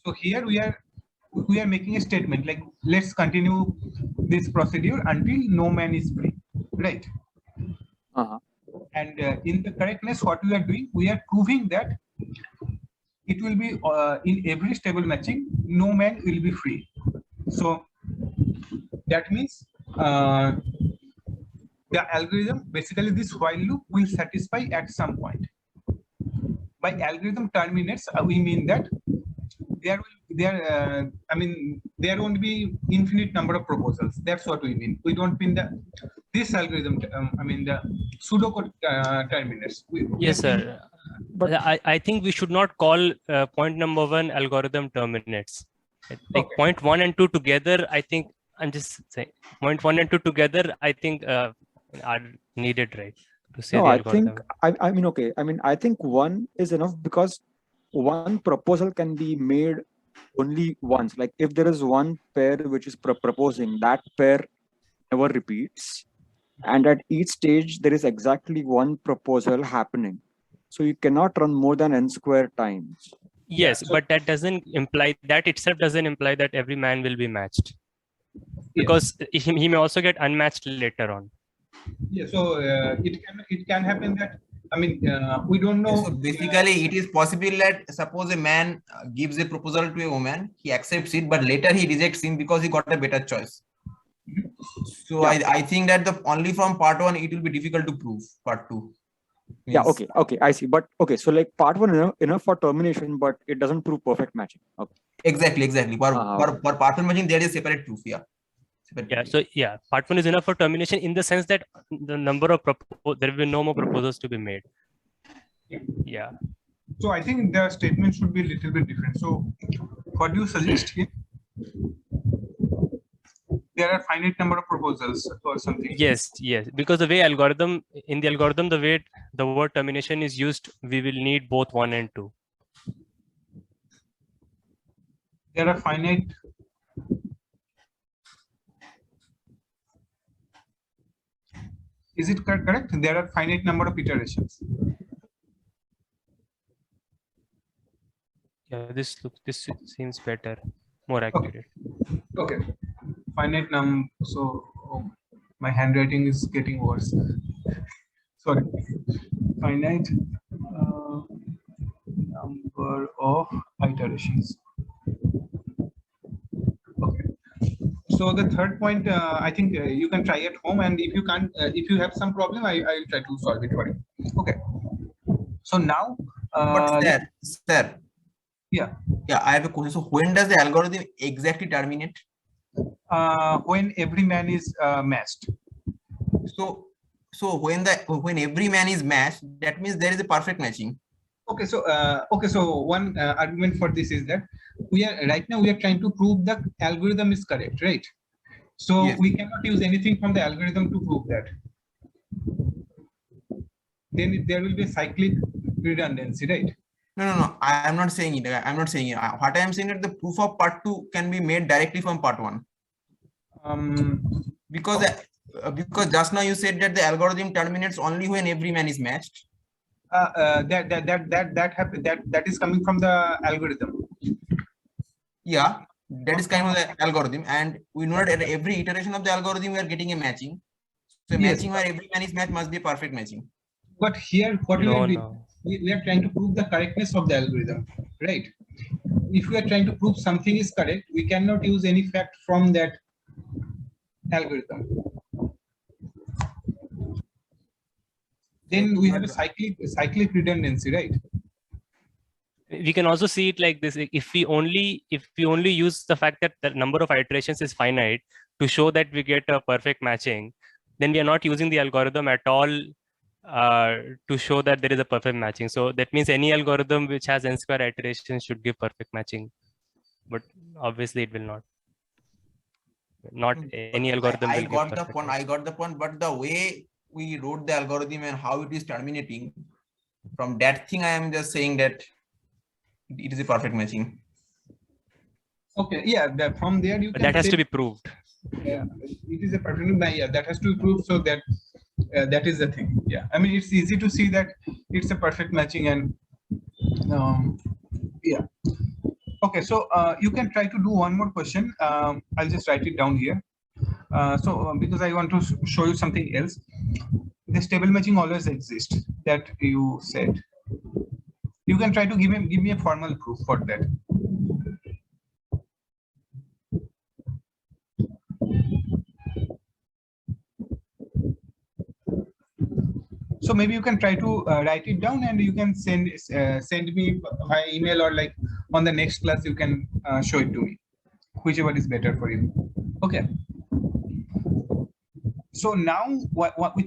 So here we are making a statement like, let's continue this procedure until no man is free, right? And in the correctness, what we are doing, we are proving that it will be in every stable matching, no man will be free. So that means the algorithm, basically this while loop will satisfy at some point. By algorithm terminates, we mean that there won't be infinite number of proposals. That's what we mean. We don't mean that this algorithm, the pseudocode terminates. Yes, sir. But I think we should not call point number 1 algorithm terminates. Like Okay. point 1 and 2 together, I think I'm just saying point 1 and 2 together, I think are needed, right? To say No, the I algorithm. think I think one is enough because one proposal can be made only once. Like if there is one pair which is proposing, that pair never repeats, and at each stage there is exactly one proposal happening. So you cannot run more than n square times. Yes, so- but that doesn't imply that itself doesn't imply that every man will be matched, Yeah. because he may also get unmatched later on. Yeah, so it can happen that we don't know. So basically, it is possible that suppose a man gives a proposal to a woman, he accepts it, but later he rejects him because he got a better choice. So Yeah. I think that only from part 1 it will be difficult to prove. Part 2. Yeah, means- okay, I see. But okay, so like part one enough for termination, but it doesn't prove perfect matching. Okay. Exactly. For okay. part 1 matching, there is separate proof. Yeah. Separate Yeah. proof. So yeah, part 1 is enough for termination in the sense that the number of there will be no more proposals to be made. Yeah. So I think the statement should be a little bit different. So what do you suggest here? There are finite number of proposals or something. Yes. Because the way in the algorithm, the way the word termination is used, we will need both 1 and 2. There are finite. Is it correct? There are finite number of iterations. Yeah. This seems better, more accurate. Okay. Finite so my handwriting is getting worse. Sorry. Finite number of iterations. Okay. So the third point, I think you can try at home, and if you can't, if you have some problem, I'll try to solve it for you. Okay. So now, But sir. yeah. I have a question. So when does the algorithm exactly terminate? When every man is matched. So when every man is matched, that means there is a perfect matching. Okay, so one argument for this is that we are trying to prove the algorithm is correct, right? So Yes. we cannot use anything from the algorithm to prove that. Then there will be a cyclic redundancy, right? No. I am not saying it. What I am saying is the proof of part 2 can be made directly from part 1. Because just now you said that the algorithm terminates only when every man is matched. That is coming from the algorithm. Yeah, that is kind of the algorithm, and we know that at every iteration of the algorithm we are getting a matching. So Yes. matching where every man is matched must be a perfect matching. But here, what we are doing, No. we are trying to prove the correctness of the algorithm, right? If we are trying to prove something is correct, we cannot use any fact from that algorithm. Then we have a cyclic redundancy, right? We can also see it like this: if we only use the fact that the number of iterations is finite to show that we get a perfect matching, then we are not using the algorithm at all to show that there is a perfect matching. So that means any algorithm which has n square iterations should give perfect matching, but obviously it will not. Not any algorithm I will give got the perfect point. matching. I got the point. But the way we wrote the algorithm and how it is terminating, from that thing, I am just saying that it is a perfect matching. Okay, yeah, from there you But can that has say, to be proved. yeah, it is a perfect match. Yeah, that has to be proved. So that that is the thing. Yeah, I mean, it's easy to see that it's a perfect matching, and yeah. Okay, so you can try to do one more question. I'll just write it down here. Because I want to show you something else. The stable matching always exists, that you said. You can try to give me a formal proof for that. So maybe you can try to write it down, and you can send me via email, or like on the next class you can show it to me, whichever is better for you. Okay. So now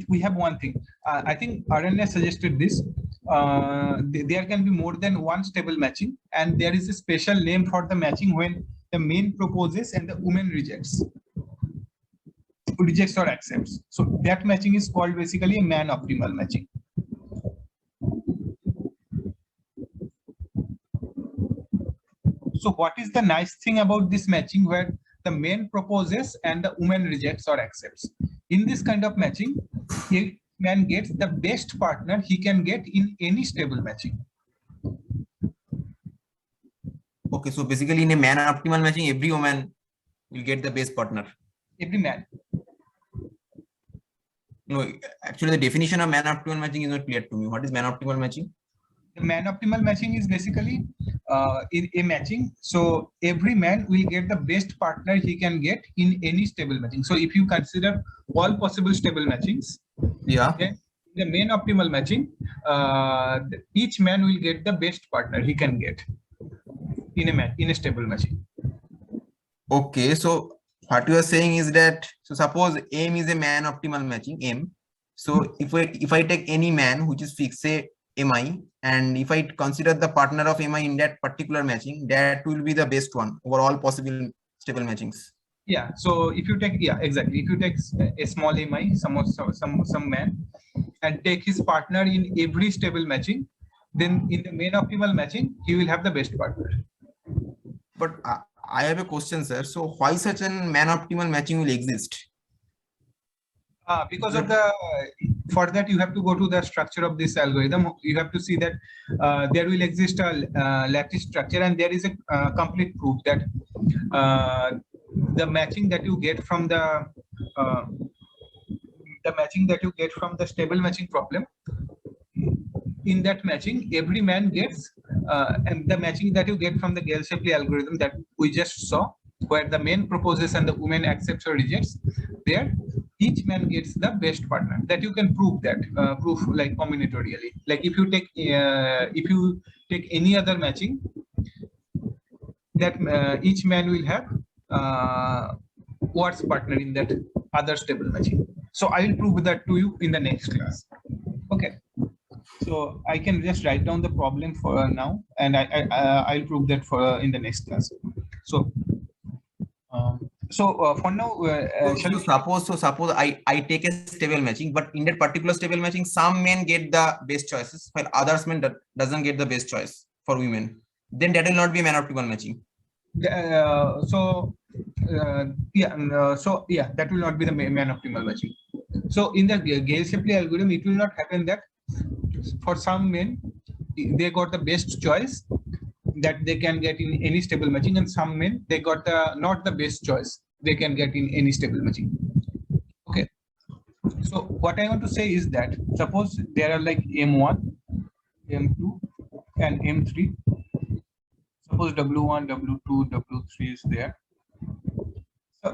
we have one thing. I think Aranya suggested this. There can be more than one stable matching, and there is a special name for the matching when the man proposes and the woman rejects or accepts. So that matching is called basically a man optimal matching. So what is the nice thing about this matching where the man proposes and the woman rejects or accepts? In this kind of matching, a man gets the best partner he can get in any stable matching. Okay, so basically in a man optimal matching, every woman will get the best partner. Every man. No, actually the definition of man optimal matching is not clear to me. What is man optimal matching? The man optimal matching is basically in a matching. So every man will get the best partner he can get in any stable matching. So if you consider all possible stable matchings, Yeah. then the main optimal matching, each man will get the best partner he can get in a stable matching. Okay, so what you are saying is that, so suppose M is a man optimal matching, M. So if I take any man which is fixed, say Mi, and if I consider the partner of Mi in that particular matching, that will be the best one over all possible stable matchings. Yeah. So if you take, yeah, exactly. If you take a small Mi, some man, and take his partner in every stable matching, then in the main optimal matching, he will have the best partner. But I have a question, sir. So why such a man optimal matching will exist? Because of for that you have to go to the structure of this algorithm. You have to see that there will exist a lattice structure, and there is a complete proof that the matching that you get from the stable matching problem, in that matching every man gets, and the matching that you get from the Gale-Shapley algorithm that we just saw, where the man proposes and the woman accepts or rejects, there each man gets the best partner. That you can prove that, proof like combinatorially. Like if you take any other matching, that each man will have worse partner in that other stable matching. So I will prove that to you in the next class. Okay. So I can just write down the problem for now, and I'll prove that for in the next class. So for now, suppose I take a stable matching, but in that particular stable matching, some men get the best choices, while others men doesn't get the best choice for women. Then that will not be a man optimal matching. That will not be the man optimal matching. So in the Gale-Shapley algorithm, it will not happen that for some men they got the best choice that they can get in any stable matching, and some men they got not the best choice they can get in any stable matching. Okay. So what I want to say is that suppose there are like M1, M2, and M3. Suppose W1, W2, W3 is there.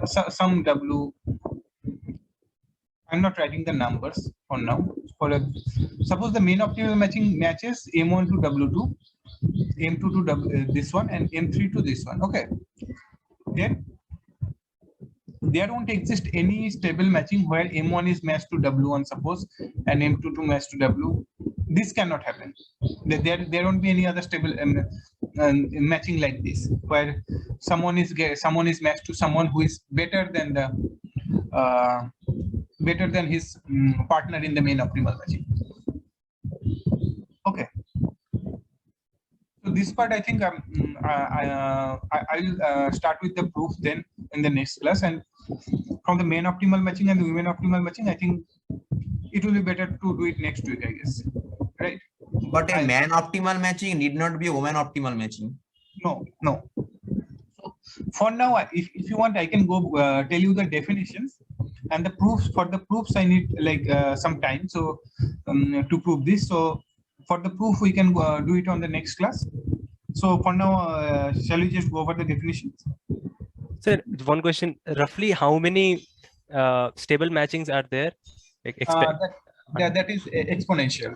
So some W. I'm not writing the numbers for now. Suppose the main optimal matching matches M1 to W2, M2 to this one, and M3 to this one. Okay. Then there don't exist any stable matching where M1 is matched to W1, suppose, and M2 to match to W. This cannot happen. There won't be any other stable matching like this, where someone is matched to someone who is better than his partner in the main optimal matching. Okay. So this part, I think I'll start with the proof then in the next class, and from the main optimal matching and the women optimal matching, I think it will be better to do it next week, I guess, right? But a man optimal matching need not be a woman optimal matching. No. So for now, if you want, I can go tell you the definitions and the proofs. For the proofs, I need like some time so to prove this. So for the proof, we can do it on the next class. So for now, shall we just go over the definitions? Sir, one question: roughly how many stable matchings are there? That is exponential.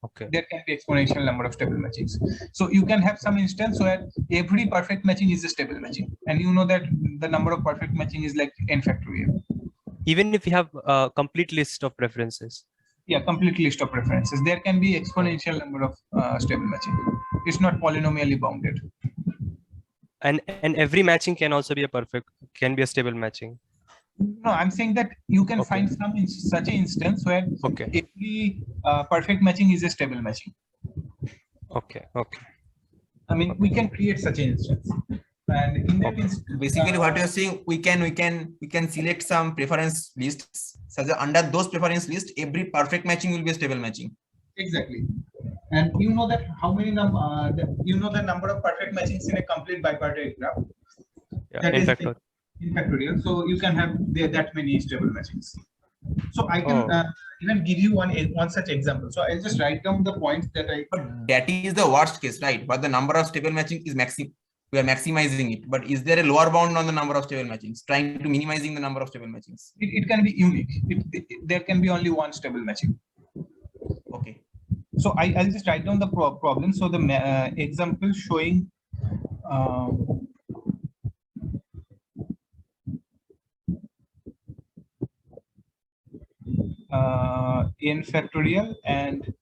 Okay. There can be exponential number of stable matchings. So you can have some instance where every perfect matching is a stable matching, and you know that the number of perfect matching is like n factorial. Even if you have a complete list of preferences. Yeah, complete list of preferences. There can be exponential number of stable matching. It's not polynomially bounded. And every matching can also be can be a stable matching. No, I'm saying that you can find such an instance where every perfect matching is a stable matching. Okay. I mean, we can create such an instance. And in that instance, basically what you're saying, we can select some preference lists, such that under those preference lists, every perfect matching will be a stable matching. Exactly. And you know that how many the number of perfect matchings in a complete bipartite graph. Yeah, in factorial. So you can have that many stable matchings. So I can even give you one such example. So I'll just write down the points that I. But that is the worst case, right? But the number of stable matching is we are maximizing it. But is there a lower bound on the number of stable matchings? Trying to minimizing the number of stable matchings. It can be unique. There can be only one stable matching. Okay. So I'll just write down the problem. So the example showing. N factorial and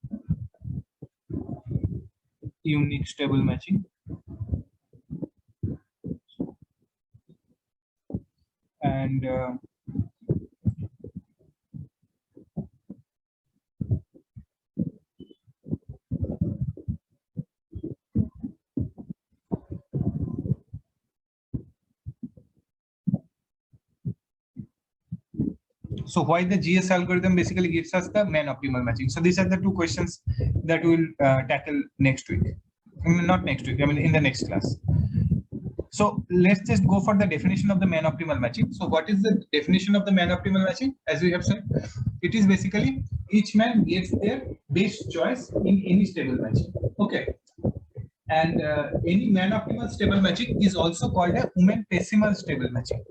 unique stable matching, and so why the GS algorithm basically gives us the man optimal matching. So these are the two questions that we'll tackle next week. I mean, not next week, I mean in the next class. So let's just go for the definition of the man optimal matching. So what is the definition of the man optimal matching? As we have said, it is basically each man gets their best choice in any stable matching. Okay. And any man optimal stable matching is also called a woman pessimal stable matching.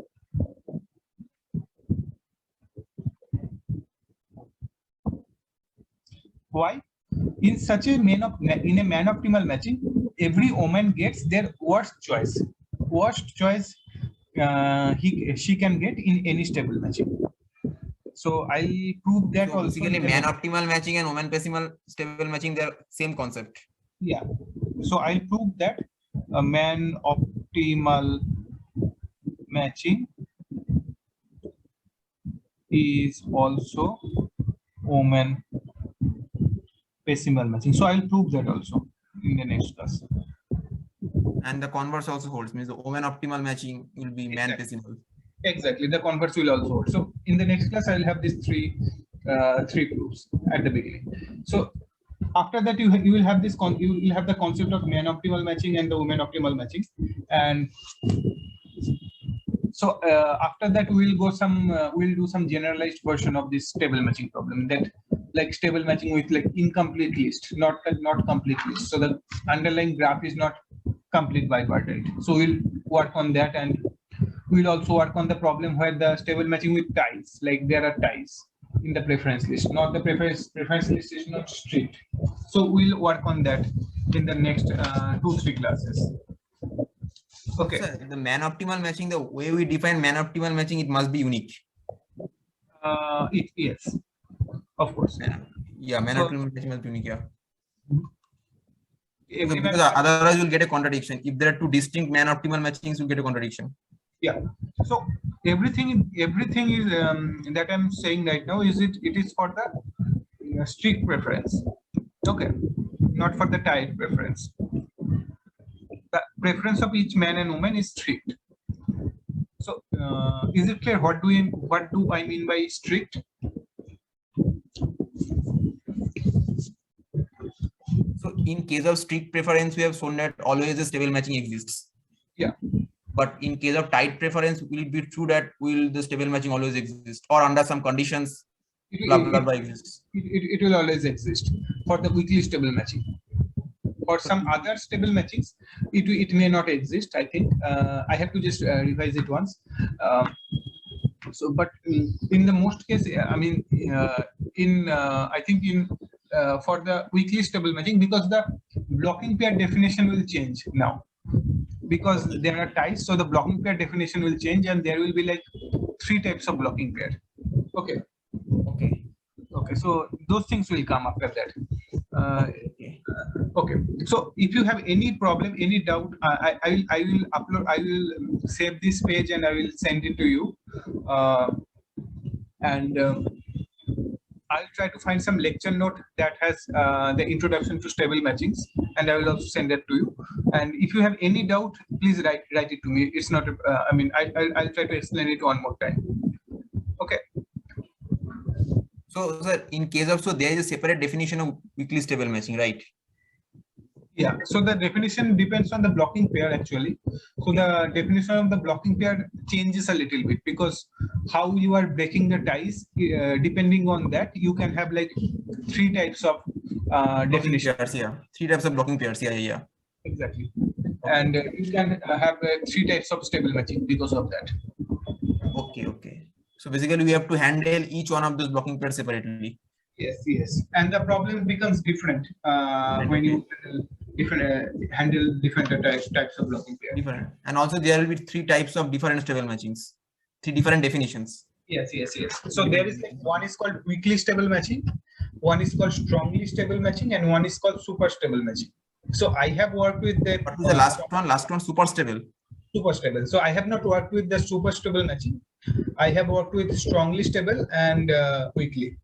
Why? In such a man optimal matching, every woman gets their worst choice. Worst choice she can get in any stable matching. So I'll prove that also. Basically, man optimal matching and woman pessimal stable matching, they're same concept. Yeah. So I'll prove that a man optimal matching is also woman pessimal matching. So I'll prove that also in the next class. And the converse also holds, means the woman optimal matching will be man pessimal. Exactly, the converse will also hold. So in the next class, I'll have these three proofs at the beginning. So after that, you will have this you will have the concept of man optimal matching and the woman optimal matching, and so after that we'll do some generalized version of this stable matching problem, that like stable matching with like incomplete list, not complete list. So the underlying graph is not complete bipartite. So we'll work on that, and we'll also work on the problem where the stable matching with ties, like there are ties in the preference list, not the preference list is not strict. So we'll work on that in the next 2-3 classes. Okay. Sir, the man optimal matching, the way we define man optimal matching, it must be unique. Yes, of course. Yeah, man So- optimal matching must be unique. Yeah. Every Because man- otherwise you'll get a contradiction. If there are two distinct man optimal matchings, you'll get a contradiction. Yeah. So everything is that I'm saying right now it is for the strict preference. Okay, not for the tied preference. The preference of each man and woman is strict. So is it clear what do I mean by strict? So in case of strict preference, we have shown that always a stable matching exists. Yeah. But in case of tight preference, will it be true that will the stable matching always exist, or under some conditions, blah blah blah exists? It will always exist for the weakly stable matching. For some other stable matchings, it may not exist. I think I have to just revise it once. So, but in the most case, I mean, I think for the weakly stable matching, because the blocking pair definition will change now, because there are ties, so the blocking pair definition will change, and there will be like 3 types of blocking pair. Okay. Okay. Okay. So those things will come after that. Okay. Okay, so if you have any problem, any doubt, I will upload. I will save this page and I will send it to you. I'll try to find some lecture note that has the introduction to stable matchings, and I will also send that to you. And if you have any doubt, please write it to me. It's not. I mean, I'll try to explain it one more time. Okay. So, sir, in case of there is a separate definition of weakly stable matching, right? Yeah, so the definition depends on the blocking pair actually. So the definition of the blocking pair changes a little bit, because how you are breaking the ties, depending on that, you can have like 3 types of definition. Pairs, yeah. 3 types of blocking pairs, yeah. Exactly. And you can have 3 types of stable matching because of that. Okay. So basically we have to handle each one of those blocking pairs separately. Yes. And the problem becomes different when you handle different types of blocking pairs. Different. And also there will be 3 types of different stable matchings. 3 different definitions. Yes. So there is like one is called weakly stable matching, one is called strongly stable matching, and one is called super stable matching. So I have worked with the What is the last one? Super stable. Super stable. So I have not worked with the super stable matching. I have worked with strongly stable and weakly.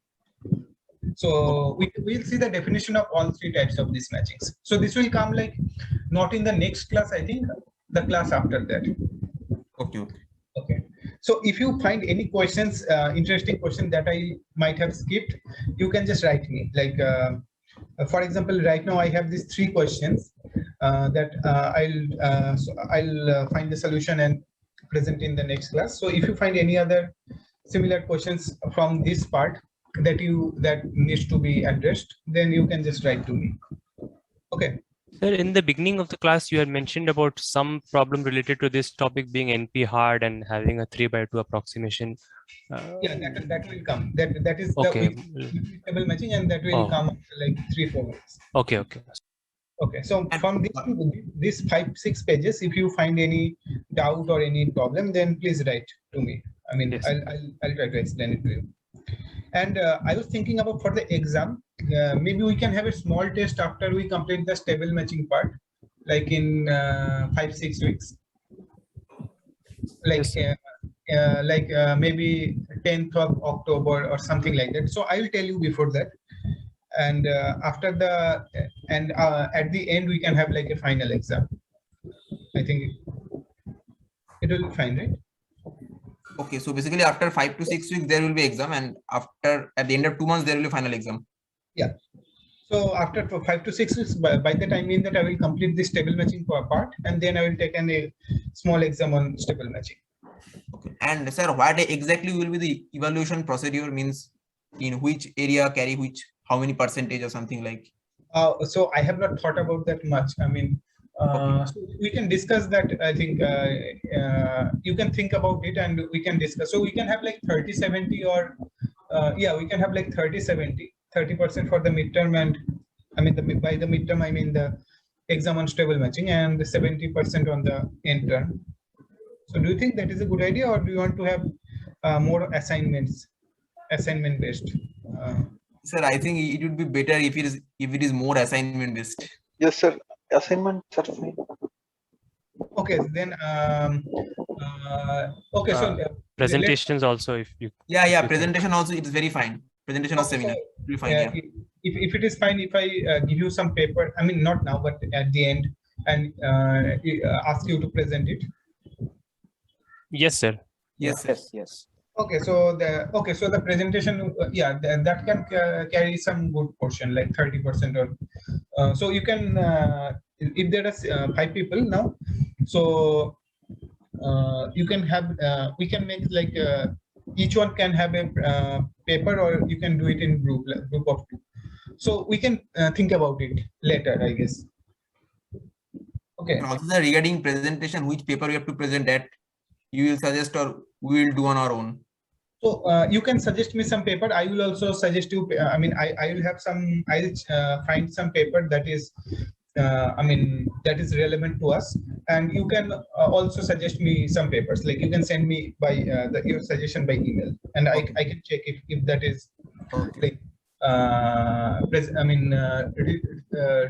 So we'll see the definition of all 3 types of these matchings. So this will come like not in the next class, I think the class after that. Okay. So if you find any questions, interesting question that I might have skipped, you can just write me. Like for example, right now I have these 3 questions that I'll find the solution and present in the next class. So if you find any other similar questions from this part that needs to be addressed, then you can just write to me. Okay. Sir, in the beginning of the class, you had mentioned about some problem related to this topic being NP hard and having a 3/2 approximation. Yeah, that will come. That is okay. The stable matching, and that will come after like 3-4 weeks. Okay. Okay. So from these 5-6 pages, if you find any doubt or any problem, then please write to me. I mean, yes. I'll try to explain it to you. And I was thinking about for the exam, maybe we can have a small test after we complete the stable matching part, like in 5-6 weeks. Like yes. Maybe 10th of October or something like that. So I will tell you before that. And after at the end, we can have like a final exam. I think it will be fine, right? Okay, so basically after 5 to 6 weeks there will be exam, and at the end of 2 months there will be final exam. Yeah. So after 5 to 6 weeks, by the time in that I will complete the stable matching part, and then I will take a small exam on stable matching. Okay. And sir, what exactly will be the evaluation procedure? Means in which area carry which, how many percentage or something like? So I have not thought about that much. I mean, so we can discuss that. I think you can think about it and we can discuss. So we can have like 30-70 or we can have like 30-70, 30% for the midterm, and I mean by the midterm I mean the exam on stable matching and 70% on the intern. So do you think that is a good idea, or do you want to have more assignment based? Sir, I think it would be better if it is more assignment based. Yes, sir. Assignments are fine. Okay, then okay, so Presentations also, if you. Yeah, if you think. presentation also it is very fine. Presentation of Okay, seminar so, will be fine. Yeah. if it is fine, if I give you some paper, I mean not now, but at the end, and ask you to present it. Yes, sir. Yes, sir. Yes. Okay, so the presentation, that can carry some good portion, like 30% or so you can if there are 5 people now, so you can have we can make like each one can have a paper, or you can do it in group of 2. So we can think about it later, I guess. Okay. And also, sir, regarding presentation, which paper we have to present that you will suggest or we will do on our own. So you can suggest me some paper. I will also suggest you. I mean, I will have some. I'll find some paper that is, that is relevant to us, and you can also suggest me some papers. Like you can send me by your suggestion by email, and I can check if that is Okay. like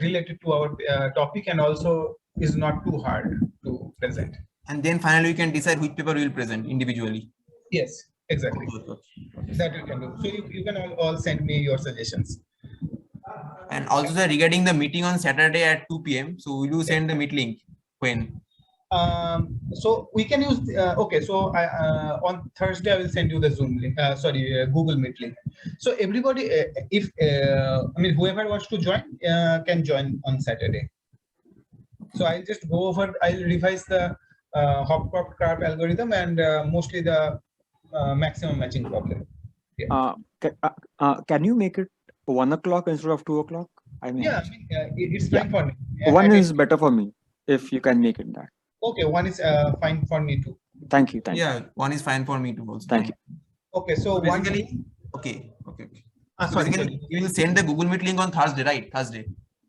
related to our topic, and also is not too hard to present. And then finally we can decide which paper we will present individually. Yes, exactly. Okay. That you can do. So you can all send me your suggestions. And also, sir, regarding the meeting on Saturday at 2 p.m. So will you send the meet link when? So we can use okay. So I on Thursday I will send you the Zoom link. Google Meet link. So everybody, if whoever wants to join can join on Saturday. So I'll just go over. I'll revise the Hopcroft-Karp algorithm and mostly the maximum matching problem. Can you make it 1 o'clock instead of 2 o'clock? I mean, Yeah, it's fine for me. 1 is better for me if you can make it that. Okay, 1 is fine for me too. Thank you. Yeah, 1 is fine for me too also. Thank you. Okay, so Basically, okay. So sorry. basically, you will send the Google Meet link on Thursday, right? Thursday.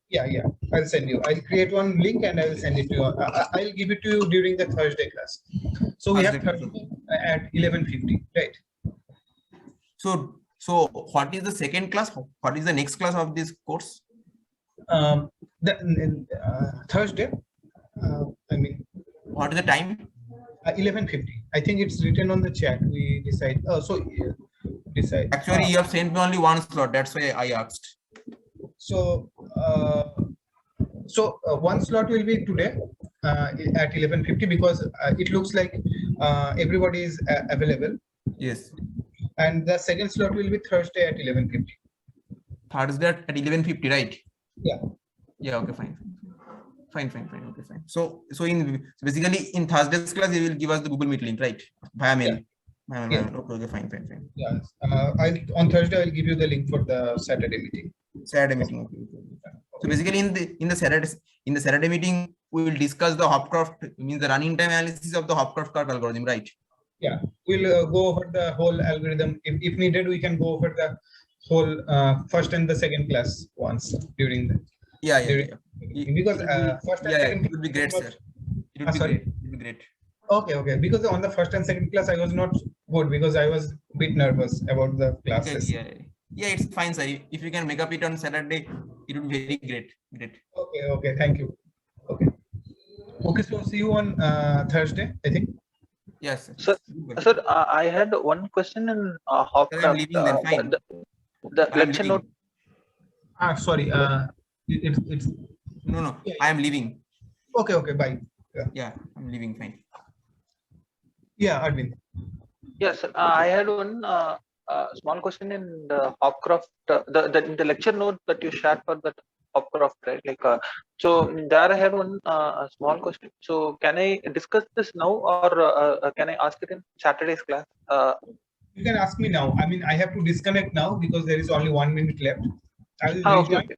Yeah, I'll send you. I'll create one link and I will send it to you. I'll give it to you during the Thursday class. So we have Thursday at 11:50, right? So what is the second class? What is the next class of this course? Thursday. What is the time? 11:50. I think it's written on the chat. We decide. Decide. Actually, you have sent me only one slot. That's why I asked. So one slot will be today at 11:50 because it looks like everybody is available. Yes. And the second slot will be Thursday at 11:50. Thursday at 11:50, right? Yeah. Yeah. Okay. Fine. Okay. Fine. So basically in Thursday's class, you will give us the Google Meet link, right? Via mail. Yeah. Okay. Fine. Yeah. On Thursday I'll give you the link for the Saturday meeting. Saturday meeting. Okay. So basically in the Saturday meeting, we will discuss the Hopcroft, means the running time analysis of the Hopcroft-Karp algorithm, right? Yeah, we'll go over the whole algorithm. If needed, we can go over the whole first and the second class once during the. Yeah. Because first and second. It would be great, sir. It would be great. Okay. Because on the first and second class, I was not good because I was a bit nervous about the classes. Okay, yeah, it's fine, sir. If you can make up it on Saturday, it would be very great. Okay. Thank you. Okay. So see you on Thursday, I think. Yes, sir. Sir, I had one question in Hopcroft. I'm leaving then, fine. The lecture note. Sorry. It's No. I am leaving. Okay. Bye. Yeah, I'm leaving. Fine. Yeah, Arvind. Yes, I had one small question in the Hopcroft, the lecture note that you shared for that Hopcroft, right? So there I had one small question. So can I discuss this now, or can I ask it in Saturday's class? You can ask me now. I have to disconnect now because there is only 1 minute left. I will rejoin. Okay.